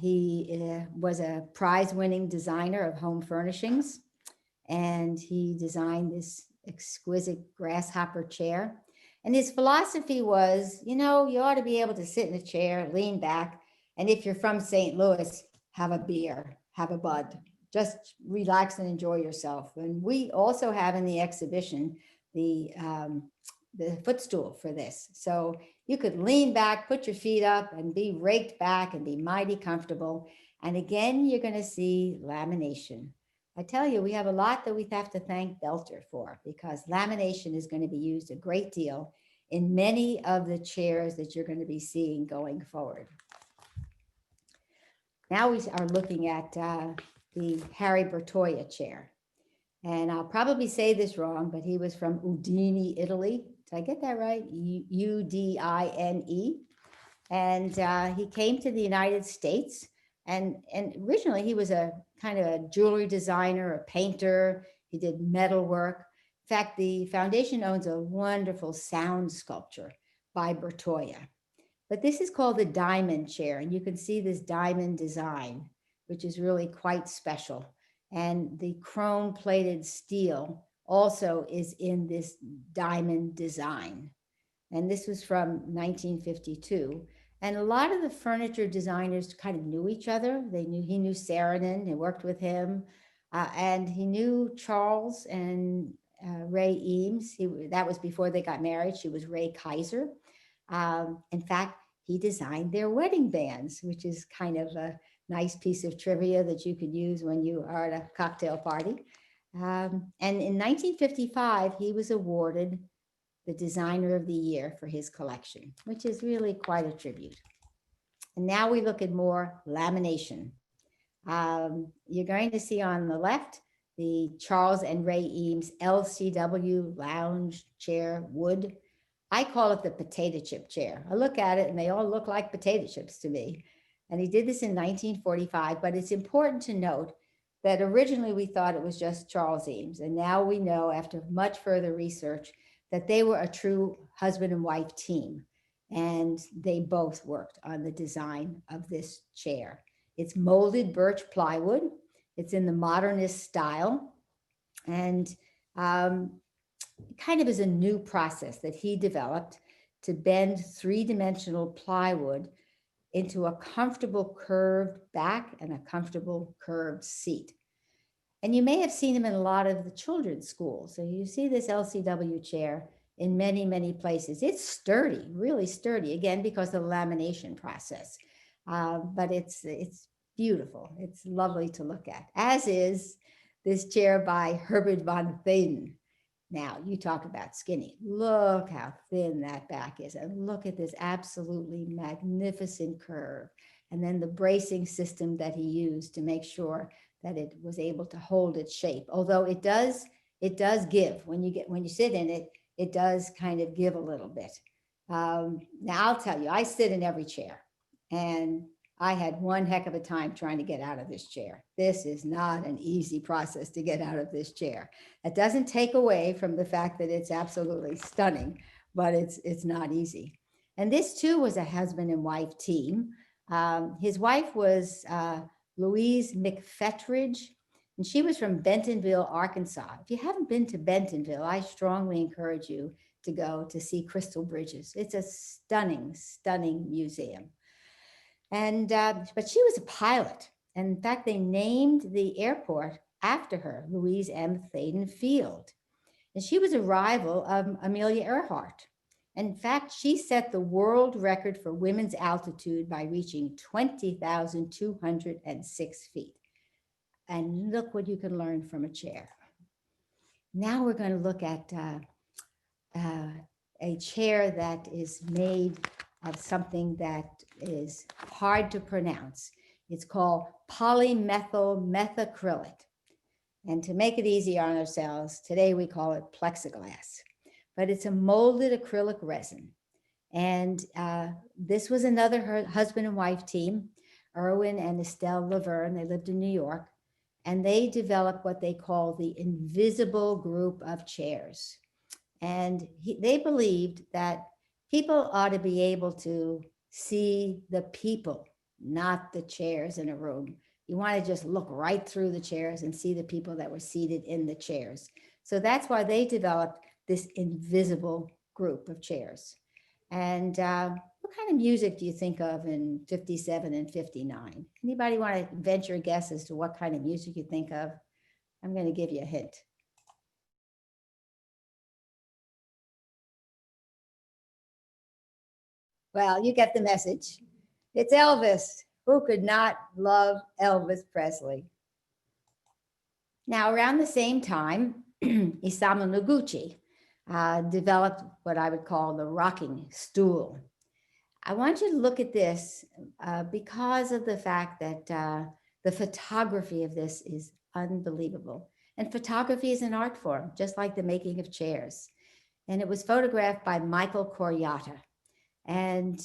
He was a prize-winning designer of home furnishings, and he designed this exquisite grasshopper chair. And his philosophy was, you ought to be able to sit in a chair, lean back, and if you're from St. Louis, have a beer, have a bud, just relax and enjoy yourself. And we also have in the exhibition the footstool for this. So you could lean back, put your feet up, and be raked back and be mighty comfortable. And again, you're going to see lamination. I tell you, we have a lot that we have to thank Belter for, because lamination is going to be used a great deal in many of the chairs that you're going to be seeing going forward. Now we are looking at the Harry Bertoia chair. And I'll probably say this wrong, but he was from Udine, Italy. Did I get that right? U-D-I-N-E. And he came to the United States. And originally he was a kind of a jewelry designer, a painter. He did metal work. In fact, the foundation owns a wonderful sound sculpture by Bertoia. But this is called the diamond chair, and you can see this diamond design, which is really quite special. And the chrome plated steel also is in this diamond design. And this was from 1952. And a lot of the furniture designers kind of knew each other. He knew Saarinen and worked with him. And he knew Charles and Ray Eames. That was before they got married. She was Ray Kaiser. In fact, he designed their wedding bands, which is kind of a nice piece of trivia that you could use when you are at a cocktail party. And in 1955, he was awarded the Designer of the Year for his collection, which is really quite a tribute. And now we look at more lamination. You're going to see on the left the Charles and Ray Eames LCW lounge chair wood. I call it the potato chip chair. I look at it and they all look like potato chips to me. And he did this in 1945, but it's important to note that originally we thought it was just Charles Eames. And now we know after much further research that they were a true husband and wife team. And they both worked on the design of this chair. It's molded birch plywood. It's in the modernist style. And kind of is a new process that he developed to bend three-dimensional plywood into a comfortable curved back and a comfortable curved seat. And you may have seen him in a lot of the children's schools. So you see this LCW chair in many, many places. It's sturdy, really sturdy, again, because of the lamination process. But it's beautiful. It's lovely to look at, as is this chair by Herbert von Theden. Now, you talk about skinny. Look how thin that back is. And look at this absolutely magnificent curve. And then the bracing system that he used to make sure that it was able to hold its shape. Although it does give. When you sit in it, it does kind of give a little bit. Now, I'll tell you, I sit in every chair. And I had one heck of a time trying to get out of this chair. This is not an easy process to get out of this chair. It doesn't take away from the fact that it's absolutely stunning, but it's not easy. And this too was a husband and wife team. His wife was Louise McFetridge, and she was from Bentonville, Arkansas. If you haven't been to Bentonville, I strongly encourage you to go to see Crystal Bridges. It's a stunning, stunning museum. And but she was a pilot. And in fact, they named the airport after her, Louise M. Thaden Field. And she was a rival of Amelia Earhart. In fact, she set the world record for women's altitude by reaching 20,206 feet. And look what you can learn from a chair. Now we're going to look at a chair that is made of something that is hard to pronounce. It's called polymethyl methacrylate. And to make it easy on ourselves, today we call it plexiglass. But it's a molded acrylic resin. And this was another husband and wife team, Erwin and Estelle Laverne. They lived in New York. And they developed what they call the invisible group of chairs. And they believed that people ought to be able to see the people, not the chairs in a room. You want to just look right through the chairs and see the people that were seated in the chairs. So that's why they developed this invisible group of chairs. And what kind of music do you think of in 57 and 59? Anybody want to venture a guess as to what kind of music you think of? I'm going to give you a hint. Well, you get the message. It's Elvis. Who could not love Elvis Presley? Now, around the same time, Isamu Noguchi developed what I would call the rocking stool. I want you to look at this because of the fact that the photography of this is unbelievable. And photography is an art form, just like the making of chairs. And it was photographed by Michael Coriotta. And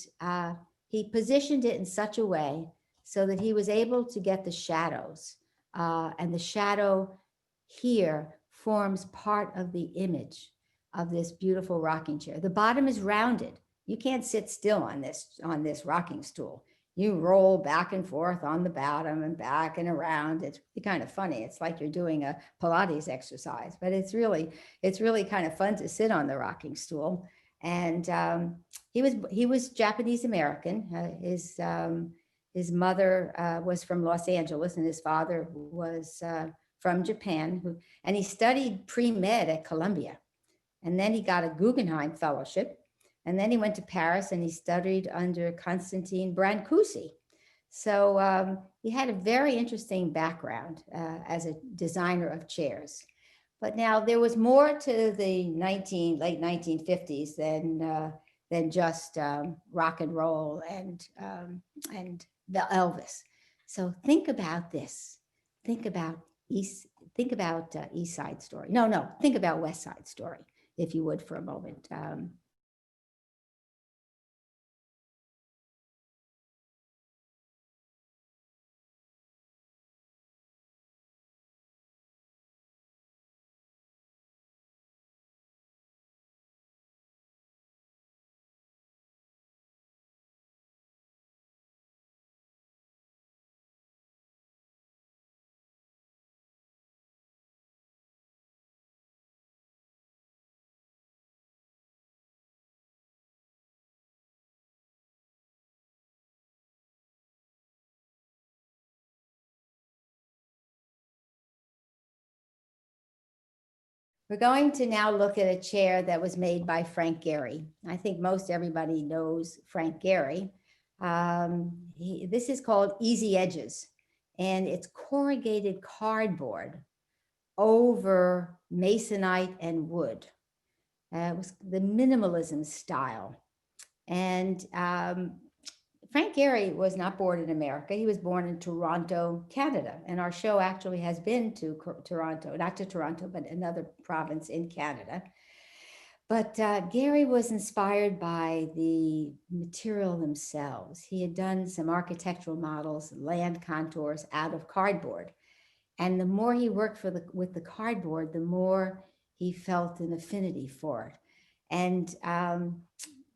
he positioned it in such a way so that he was able to get the shadows. And the shadow here forms part of the image of this beautiful rocking chair. The bottom is rounded. You can't sit still on this rocking stool. You roll back and forth on the bottom and back and around. It's kind of funny. It's like you're doing a Pilates exercise, but it's really kind of fun to sit on the rocking stool. And he was Japanese American. His mother was from Los Angeles, and his father was from Japan, and he studied pre-med at Columbia. And then he got a Guggenheim Fellowship. And then he went to Paris and he studied under Constantine Brancusi. So he had a very interesting background as a designer of chairs. But now there was more to the late 1950s than just rock and roll and the Elvis. So think about this. Think about East Side Story. No, think about West Side Story, if you would, for a moment. We're going to now look at a chair that was made by Frank Gehry. I think most everybody knows Frank Gehry. This is called Easy Edges, and it's corrugated cardboard over masonite and wood. It was the minimalism style. And Frank Gehry was not born in America. He was born in Toronto, Canada. And our show actually has been to Toronto, not to Toronto, but another province in Canada. But Gehry was inspired by the material themselves. He had done some architectural models, land contours out of cardboard. And the more he worked with the cardboard, the more he felt an affinity for it. And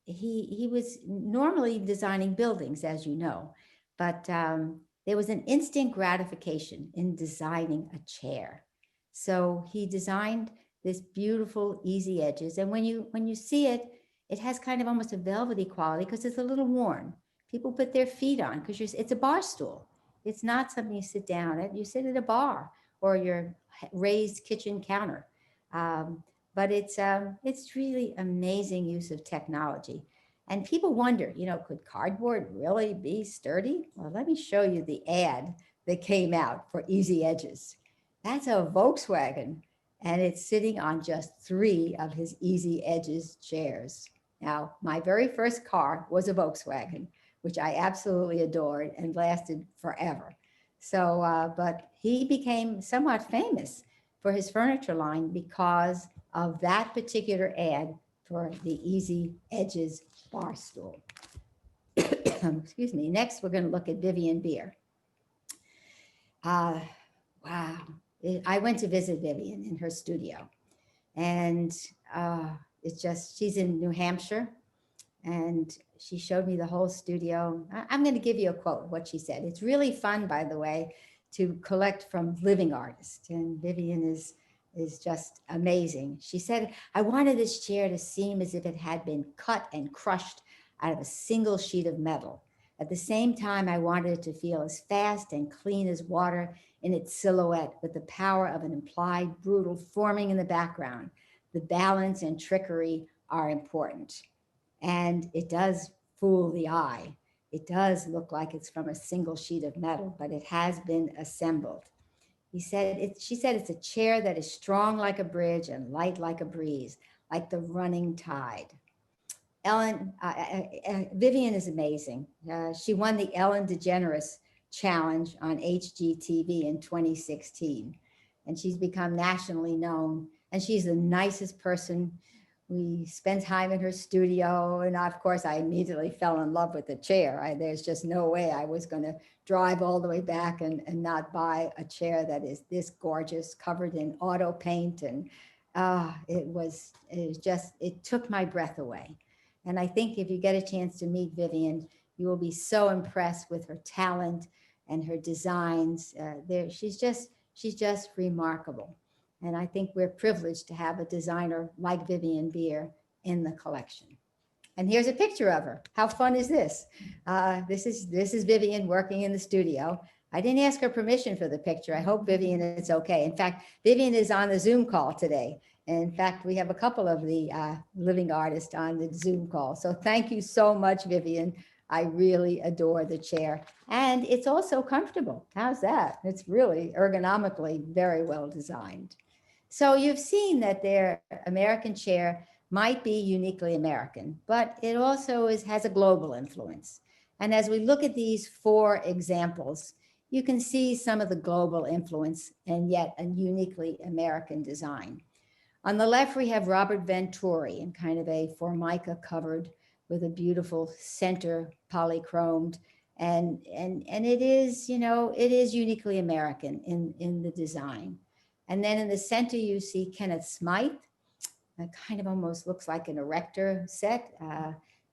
he was normally designing buildings, as you know, but there was an instant gratification in designing a chair. So he designed this beautiful easy edges. And when you see it, it has kind of almost a velvety quality because it's a little worn. People put their feet on because it's a bar stool. It's not something you sit down at. You sit at a bar or your raised kitchen counter. But it's really amazing use of technology. And people wonder, could cardboard really be sturdy? Well, let me show you the ad that came out for Easy Edges. That's a Volkswagen, and it's sitting on just 3 of his Easy Edges chairs. Now, my very first car was a Volkswagen, which I absolutely adored and lasted forever. So, but he became somewhat famous for his furniture line because of that particular ad for the Easy Edges bar stool. Excuse me. Next, we're going to look at Vivian Beer. Wow. I went to visit Vivian in her studio, and she's in New Hampshire, and she showed me the whole studio. I'm going to give you a quote of what she said. It's really fun, by the way, to collect from living artists, and Vivian is just amazing. She said, "I wanted this chair to seem as if it had been cut and crushed out of a single sheet of metal. At the same time, I wanted it to feel as fast and clean as water in its silhouette, with the power of an implied brutal forming in the background. The balance and trickery are important." And it does fool the eye. It does look like it's from a single sheet of metal, but it has been assembled. She said it's a chair that is strong like a bridge and light like a breeze, like the running tide. Vivian is amazing. She won the Ellen DeGeneres Challenge on HGTV in 2016, and she's become nationally known. And she's the nicest person. We spent time in her studio, and of course, I immediately fell in love with the chair. There's just no way I was going to drive all the way back and not buy a chair that is this gorgeous, covered in auto paint. And it took my breath away. And I think if you get a chance to meet Vivian, you will be so impressed with her talent and her designs. She's just remarkable. And I think we're privileged to have a designer like Vivian Beer in the collection. And here's a picture of her. How fun is this? This is Vivian working in the studio. I didn't ask her permission for the picture. I hope Vivian is okay. In fact, Vivian is on the Zoom call today. And in fact, we have a couple of the living artists on the Zoom call. So thank you so much, Vivian. I really adore the chair. And it's also comfortable. How's that? It's really ergonomically very well designed. So you've seen that their American chair might be uniquely American, but it also has a global influence. And as we look at these 4 examples, you can see some of the global influence and yet a uniquely American design. On the left, we have Robert Venturi in kind of a formica covered with a beautiful center polychromed. And it is, you know, it is uniquely American in the design. And then in the center, you see Kenneth Smythe. It kind of almost looks like an erector set,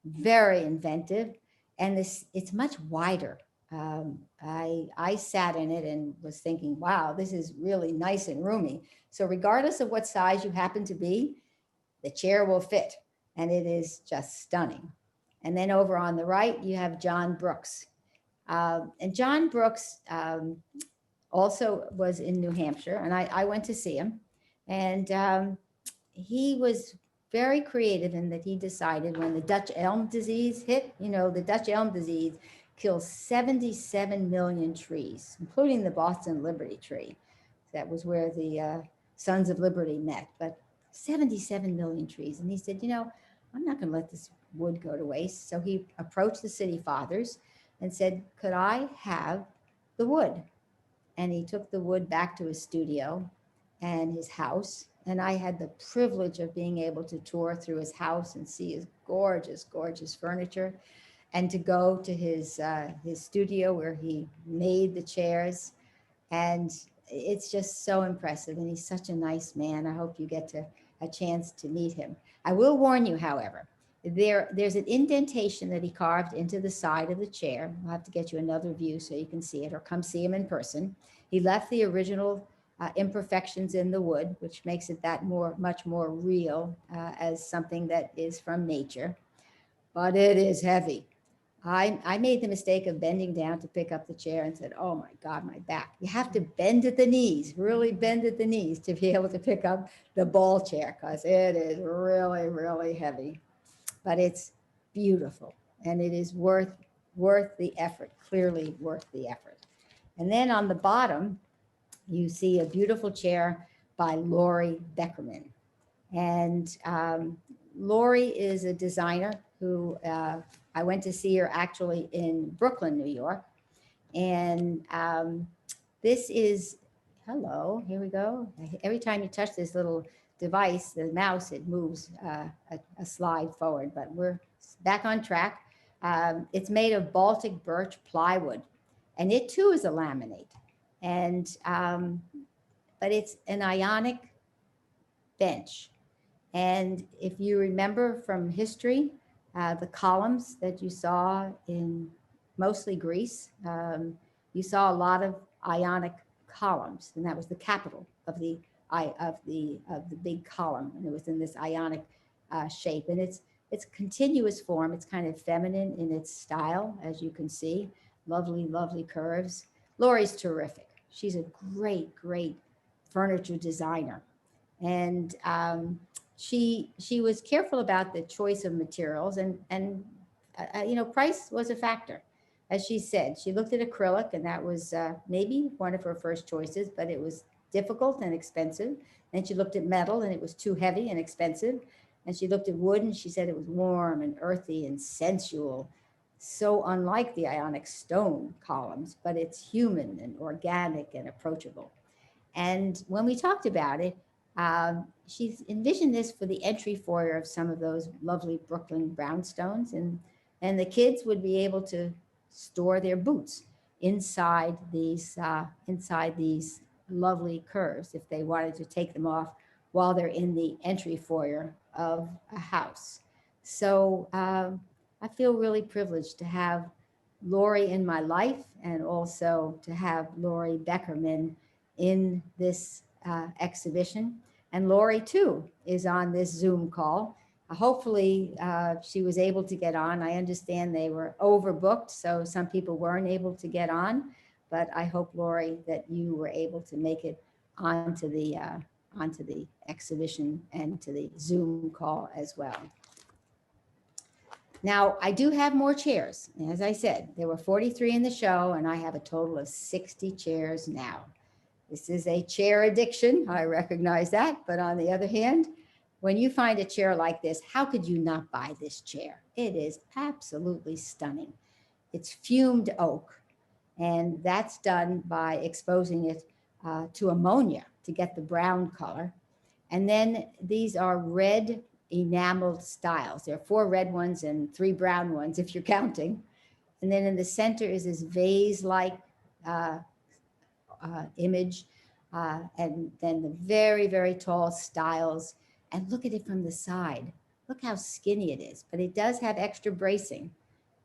very inventive. And it's much wider. I sat in it and was thinking, wow, this is really nice and roomy. So regardless of what size you happen to be, the chair will fit, and it is just stunning. And then over on the right, you have John Brooks. And John Brooks also was in New Hampshire, and I went to see him. And he was very creative in that he decided when the Dutch elm disease hit, you know, the Dutch elm disease kills 77 million trees, including the Boston Liberty tree. That was where the Sons of Liberty met, but 77 million trees. And he said, you know, I'm not going to let this wood go to waste. So he approached the city fathers and said, could I have the wood? And he took the wood back to his studio and his house. And I had the privilege of being able to tour through his house and see his gorgeous, gorgeous furniture, and to go to his studio where he made the chairs. And it's just so impressive. And he's such a nice man. I hope you get a chance to meet him. I will warn you, however, there's an indentation that he carved into the side of the chair. I'll have to get you another view so you can see it, or come see him in person. He left the original imperfections in the wood, which makes it that much more real as something that is from nature. But it is heavy. I made the mistake of bending down to pick up the chair and said, oh my God, my back. You have to bend at the knees, really bend at the knees to be able to pick up the ball chair, because it is really, really heavy. But it's beautiful, and it is worth the effort, clearly worth the effort. And then on the bottom, you see a beautiful chair by Lori Beckerman. And Lori is a designer who I went to see her actually in Brooklyn, New York. And this is, hello, here we go. Every time you touch this little device, the mouse, it moves a slide forward, but we're back on track. It's made of Baltic birch plywood, and it too is a laminate. And but it's an ionic bench. And if you remember from history, the columns that you saw in mostly Greece, you saw a lot of Ionic columns, and that was the capital of the big column, and it was in this Ionic shape. And it's continuous form. It's kind of feminine in its style, as you can see. Lovely, lovely curves. Lori's terrific. She's a great, great furniture designer, and she was careful about the choice of materials, and you know, price was a factor. As she said, she looked at acrylic, and that was maybe one of her first choices, but it was difficult and expensive. And she looked at metal, and it was too heavy and expensive. And she looked at wood, and she said it was warm and earthy and sensual, so unlike the Ionic stone columns, but it's human and organic and approachable. And when we talked about it, she envisioned this for the entry foyer of some of those lovely Brooklyn brownstones, and the kids would be able to store their boots inside these lovely curves if they wanted to take them off while they're in the entry foyer of a house. So I feel really privileged to have Lori in my life, and also to have Lori Beckerman in this exhibition. And Lori too is on this Zoom call. Hopefully she was able to get on. I understand they were overbooked, so some people weren't able to get on, but I hope, Lori, that you were able to make it onto the exhibition and to the Zoom call as well. Now, I do have more chairs. As I said, there were 43 in the show, and I have a total of 60 chairs now. This is a chair addiction. I recognize that. But on the other hand, when you find a chair like this, how could you not buy this chair? It is absolutely stunning. It's fumed oak, and that's done by exposing it to ammonia to get the brown color. And then these are red enameled stiles. There are 4 red ones and 3 brown ones, if you're counting. And then in the center is this vase-like image, and then the very, very tall stiles. And look at it from the side. Look how skinny it is, but it does have extra bracing.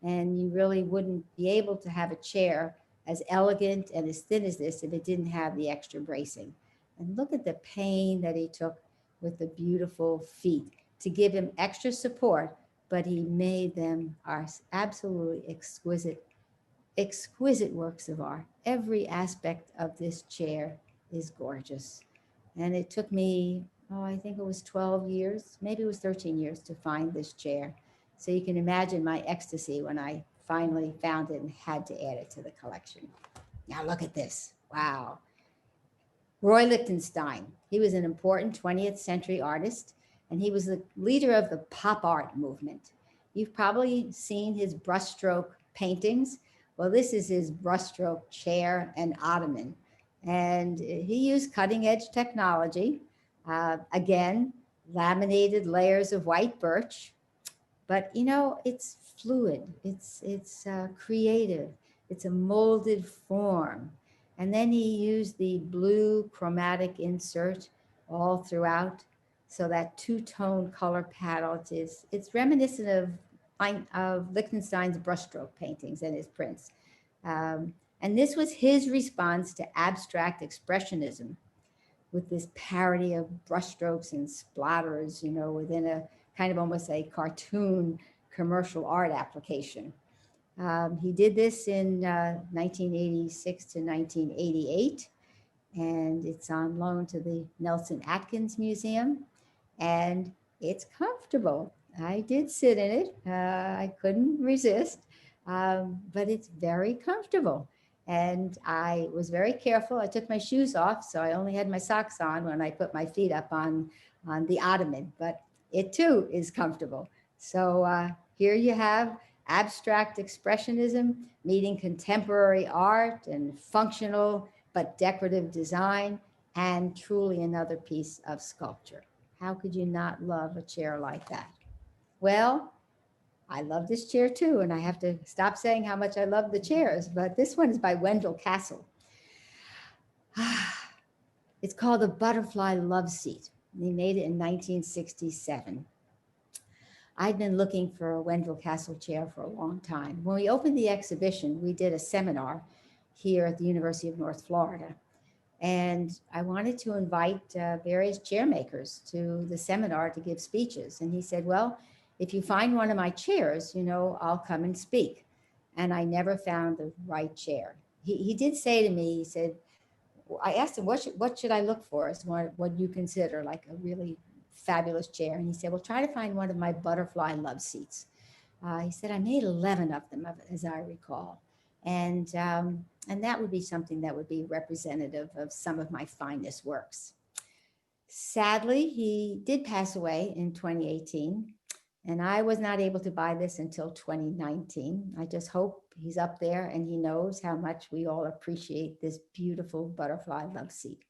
And you really wouldn't be able to have a chair as elegant and as thin as this if it didn't have the extra bracing. And look at the pain that he took with the beautiful feet to give him extra support, but he made them absolutely exquisite, exquisite works of art. Every aspect of this chair is gorgeous. And it took me, I think it was 12 years, maybe it was 13 years to find this chair. So you can imagine my ecstasy when I finally found it and had to add it to the collection. Now look at this. Wow. Roy Lichtenstein. He was an important 20th century artist, and he was the leader of the pop art movement. You've probably seen his brushstroke paintings. Well, this is his brushstroke chair and ottoman. And he used cutting edge technology. Again, laminated layers of white birch. But you know, it's fluid, it's creative, it's a molded form. And then he used the blue chromatic insert all throughout. So that two-tone color palette it's reminiscent of Lichtenstein's brushstroke paintings and his prints. And this was his response to abstract expressionism, with this parody of brushstrokes and splatters, you know, within a kind of almost a cartoon commercial art application. He did this in 1986 to 1988, and it's on loan to the Nelson Atkins Museum, and it's comfortable. I did sit in it. I couldn't resist, but it's very comfortable. And I was very careful. I took my shoes off, so I only had my socks on when I put my feet up on the ottoman, but it too is comfortable. So here you have abstract expressionism meeting contemporary art and functional but decorative design, and truly another piece of sculpture. How could you not love a chair like that? Well, I love this chair too, and I have to stop saying how much I love the chairs, but this one is by Wendell Castle. It's called the Butterfly Love Seat. He made it in 1967. I'd been looking for a Wendell Castle chair for a long time. When we opened the exhibition, we did a seminar here at the University of North Florida. And I wanted to invite various chair makers to the seminar to give speeches. And he said, well, if you find one of my chairs, you know, I'll come and speak. And I never found the right chair. He did say to me, he said, I asked him, what should I look for as what you consider like a really fabulous chair? And he said, well, try to find one of my butterfly love seats. He said, I made 11 of them, as I recall. And that would be something that would be representative of some of my finest works. Sadly, he did pass away in 2018, and I was not able to buy this until 2019. I just hope he's up there and he knows how much we all appreciate this beautiful butterfly love seat.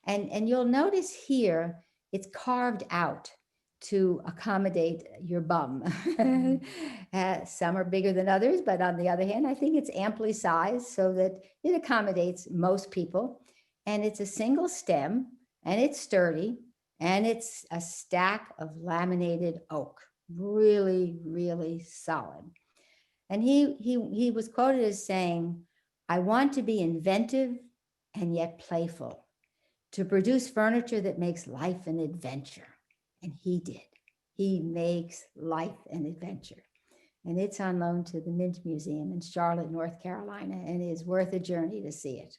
And you'll notice here, it's carved out to accommodate your bum. Some are bigger than others, but on the other hand, I think it's amply sized so that it accommodates most people. And it's a single stem, and it's sturdy, and it's a stack of laminated oak. Really, really solid. And he was quoted as saying, I want to be inventive and yet playful, to produce furniture that makes life an adventure. And he did. He makes life an adventure. and it's on loan to the Mint Museum in Charlotte, North Carolina, and it is worth a journey to see it.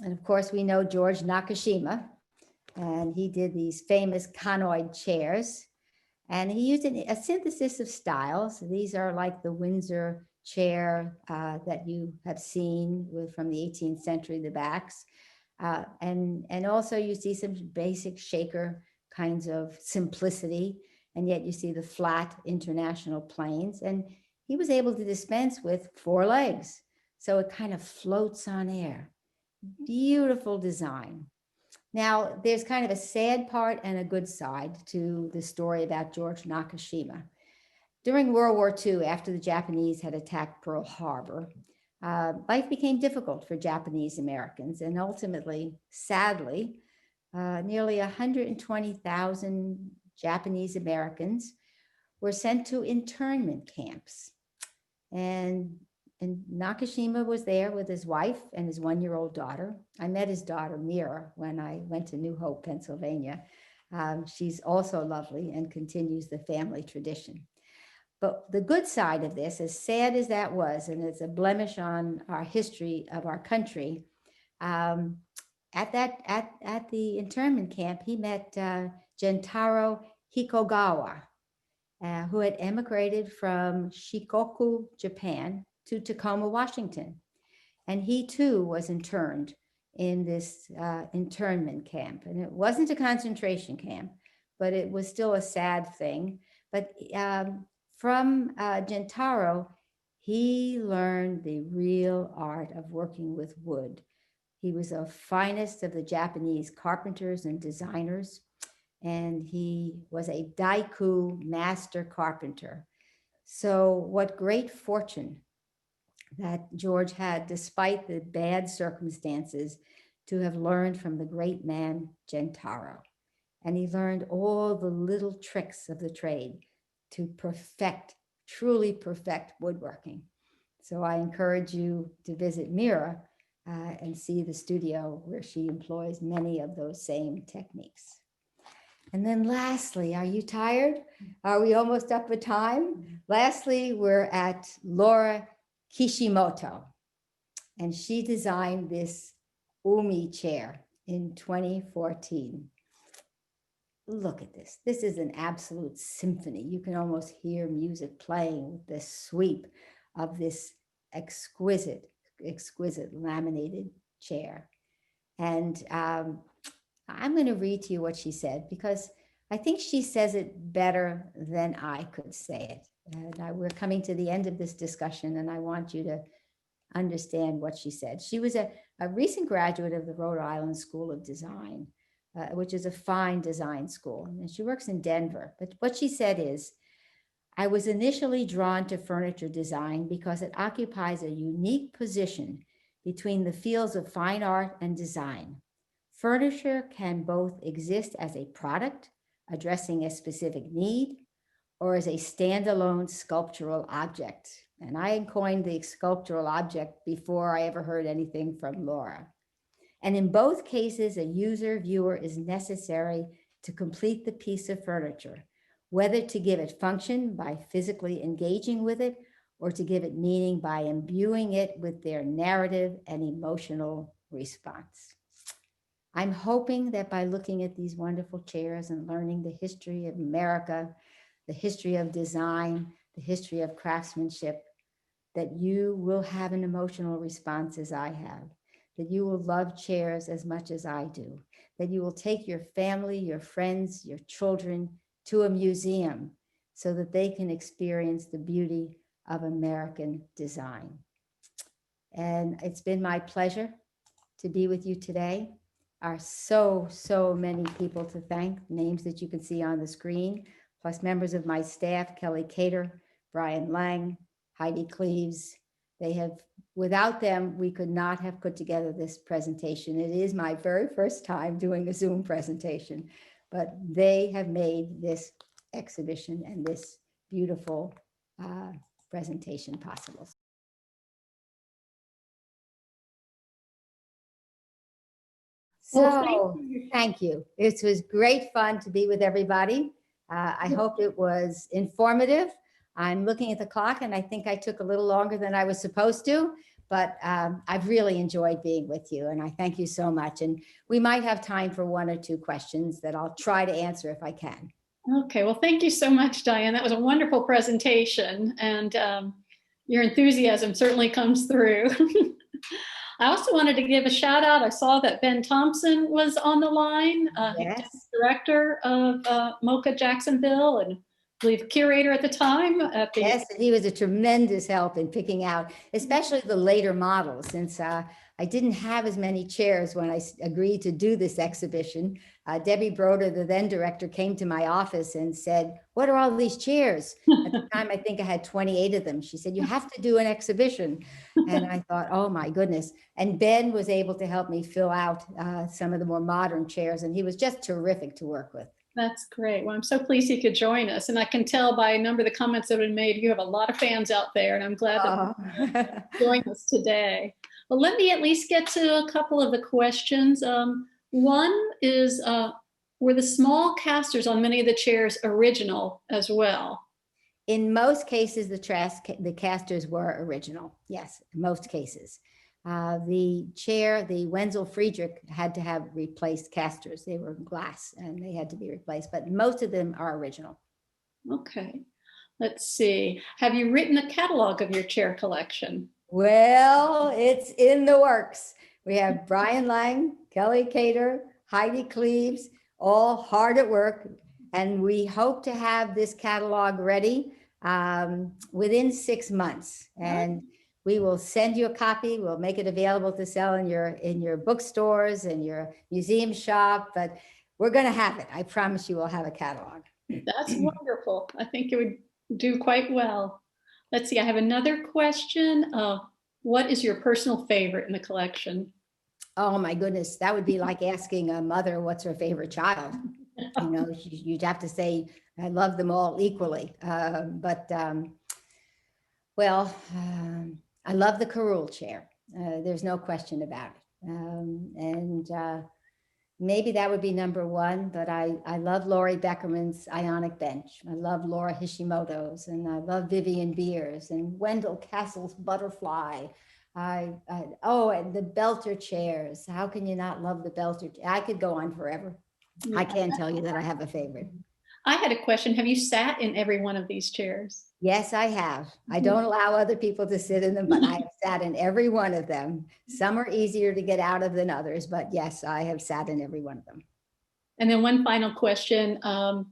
And of course, we know George Nakashima, and he did these famous conoid chairs, and he used a synthesis of styles. These are like the Windsor chair that you have seen from the 18th century, the backs. And also you see some basic shaker kinds of simplicity, and yet you see the flat international planes. And he was able to dispense with 4 legs, so it kind of floats on air. Beautiful design. Now, there's kind of a sad part and a good side to the story about George Nakashima. During World War II, after the Japanese had attacked Pearl Harbor, life became difficult for Japanese Americans, and ultimately, sadly, nearly 120,000 Japanese Americans were sent to internment camps. And Nakashima was there with his wife and his 1-year-old daughter. I met his daughter, Mira, when I went to New Hope, Pennsylvania. She's also lovely and continues the family tradition. But the good side of this, as sad as that was, and it's a blemish on our history of our country, at the internment camp, he met Gentaro Hikogawa, who had emigrated from Shikoku, Japan, to Tacoma, Washington. And he too was interned in this internment camp. And it wasn't a concentration camp, but it was still a sad thing. But from Gentaro, he learned the real art of working with wood. He was the finest of the Japanese carpenters and designers, and he was a daiku master carpenter. So what great fortune that George had, despite the bad circumstances, to have learned from the great man Gentaro. And he learned all the little tricks of the trade to perfect, truly perfect woodworking. So I encourage you to visit Mira and see the studio where she employs many of those same techniques. And then lastly, are you tired? Are we almost up with time? Lastly, we're at Laura Kishimoto, and she designed this Umi chair in 2014. Look at this. This is an absolute symphony. You can almost hear music playing with the sweep of this exquisite laminated chair. And I'm going to read to you what she said, because I think she says it better than I could say it. And we're coming to the end of this discussion, and I want you to understand what she said. She was a recent graduate of the Rhode Island School of Design, which is a fine design school, and she works in Denver. But what she said is, I was initially drawn to furniture design because it occupies a unique position between the fields of fine art and design. Furniture can both exist as a product addressing a specific need, or as a standalone sculptural object. And I coined the sculptural object before I ever heard anything from Laura. And in both cases, a user viewer is necessary to complete the piece of furniture, whether to give it function by physically engaging with it, or to give it meaning by imbuing it with their narrative and emotional response. I'm hoping that by looking at these wonderful chairs and learning the history of America, the history of design, the history of craftsmanship, that you will have an emotional response as I have, that you will love chairs as much as I do, that you will take your family, your friends, your children to a museum so that they can experience the beauty of American design. And it's been my pleasure to be with you today. Are so many people to thank, names that you can see on the screen, plus members of my staff, Kelly Cater, Brian Lang, Heidi Cleaves. They have, without them, we could not have put together this presentation. It is my very first time doing a Zoom presentation, but they have made this exhibition and this beautiful presentation possible. So thank you. It was great fun to be with everybody. I hope it was informative. I'm looking at the clock and I think I took a little longer than I was supposed to, but I've really enjoyed being with you and I thank you so much. And we might have time for one or two questions that I'll try to answer if I can. Okay, well, thank you so much, Diane. That was a wonderful presentation, and your enthusiasm certainly comes through. I also wanted to give a shout out. I saw that Ben Thompson was on the line, Yes. director of MOCA Jacksonville, and I believe curator at the time at the. Yes, and he was a tremendous help in picking out, especially the later models, since I didn't have as many chairs when I agreed to do this exhibition. Debbie Broder, the then director, came to my office and said, "What are all these chairs?" At the time, I think I had 28 of them. She said, "You have to do an exhibition." And I thought, oh my goodness. And Ben was able to help me fill out some of the more modern chairs, and he was just terrific to work with. That's great. Well, I'm so pleased he could join us. And I can tell by a number of the comments that have been made, you have a lot of fans out there, and I'm glad that you joined us today. Well, let me at least get to a couple of the questions. One is, were the small casters on many of the chairs original as well? In most cases, the casters were original. Yes, in most cases. The chair, the Wenzel Friedrich, had to have replaced casters. They were glass and they had to be replaced, but most of them are original. Okay, let's see. Have you written a catalog of your chair collection? Well, it's in the works. We have Brian Lang, Kelly Cater, Heidi Cleaves, all hard at work. And we hope to have this catalog ready within 6 months. And we will send you a copy. We'll make it available to sell in your bookstores and your museum shop, but we're going to have it. I promise you we'll have a catalog. That's wonderful. I think it would do quite well. Let's see, I have another question. What is your personal favorite in the collection? Oh my goodness, that would be like asking a mother what's her favorite child. You know, you'd have to say, I love them all equally. I love the Carul chair. There's no question about it. Maybe that would be number one, but I love Laurie Beckerman's Ionic Bench. I love Laura Hishimoto's, and I love Vivian Beers and Wendell Castle's Butterfly. And the Belter chairs. How can you not love the Belter? I could go on forever. I can't tell you that I have a favorite. I had a question. Have you sat in every one of these chairs? Yes, I have. I don't allow other people to sit in them, but I have sat in every one of them. Some are easier to get out of than others, but yes, I have sat in every one of them. And then one final question, and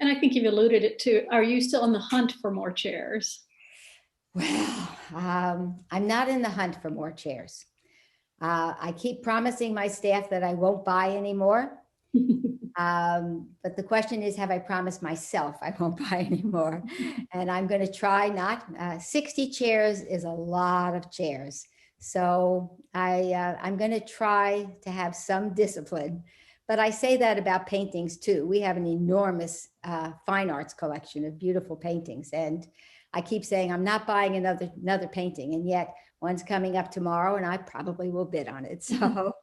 I think you've alluded it to, are you still on the hunt for more chairs? Well, I'm not in the hunt for more chairs. I keep promising my staff that I won't buy anymore. But the question is, have I promised myself I won't buy anymore? And I'm going to try not. 60 chairs is a lot of chairs. So I'm going to try to have some discipline. But I say that about paintings too. We have an enormous fine arts collection of beautiful paintings. And I keep saying I'm not buying another painting. And yet one's coming up tomorrow and I probably will bid on it. So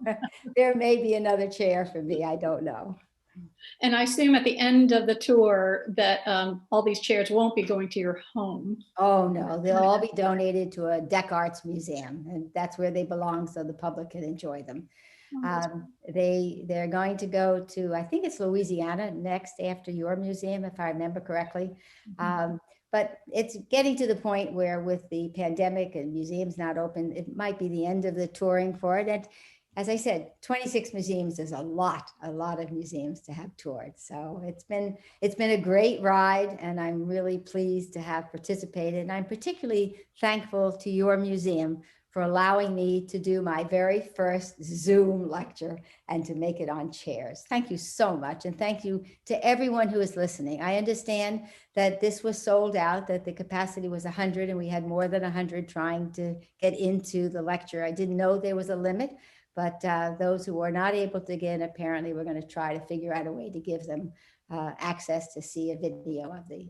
there may be another chair for me. I don't know. And I assume at the end of the tour that all these chairs won't be going to your home. Oh, no, they'll all be donated to a Deck Arts museum, and that's where they belong so the public can enjoy them. They're going to go to, I think it's Louisiana next after your museum, if I remember correctly. But it's getting to the point where with the pandemic and museums not open, it might be the end of the touring for it. And as I said, 26 museums is a lot of museums to have toured. So it's been a great ride, and I'm really pleased to have participated. And I'm particularly thankful to your museum for allowing me to do my very first Zoom lecture and to make it on chairs. Thank you so much. And thank you to everyone who is listening. I understand that this was sold out, that the capacity was 100 and we had more than 100 trying to get into the lecture. I didn't know there was a limit. But those who were not able to get in, apparently we're going to try to figure out a way to give them access to see a video of the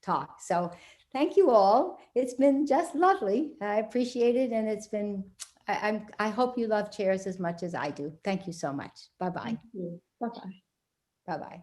talk. So thank you all. It's been just lovely. I appreciate it. And it's been, I hope you love chairs as much as I do. Thank you so much. Bye-bye. Bye-bye. Bye-bye.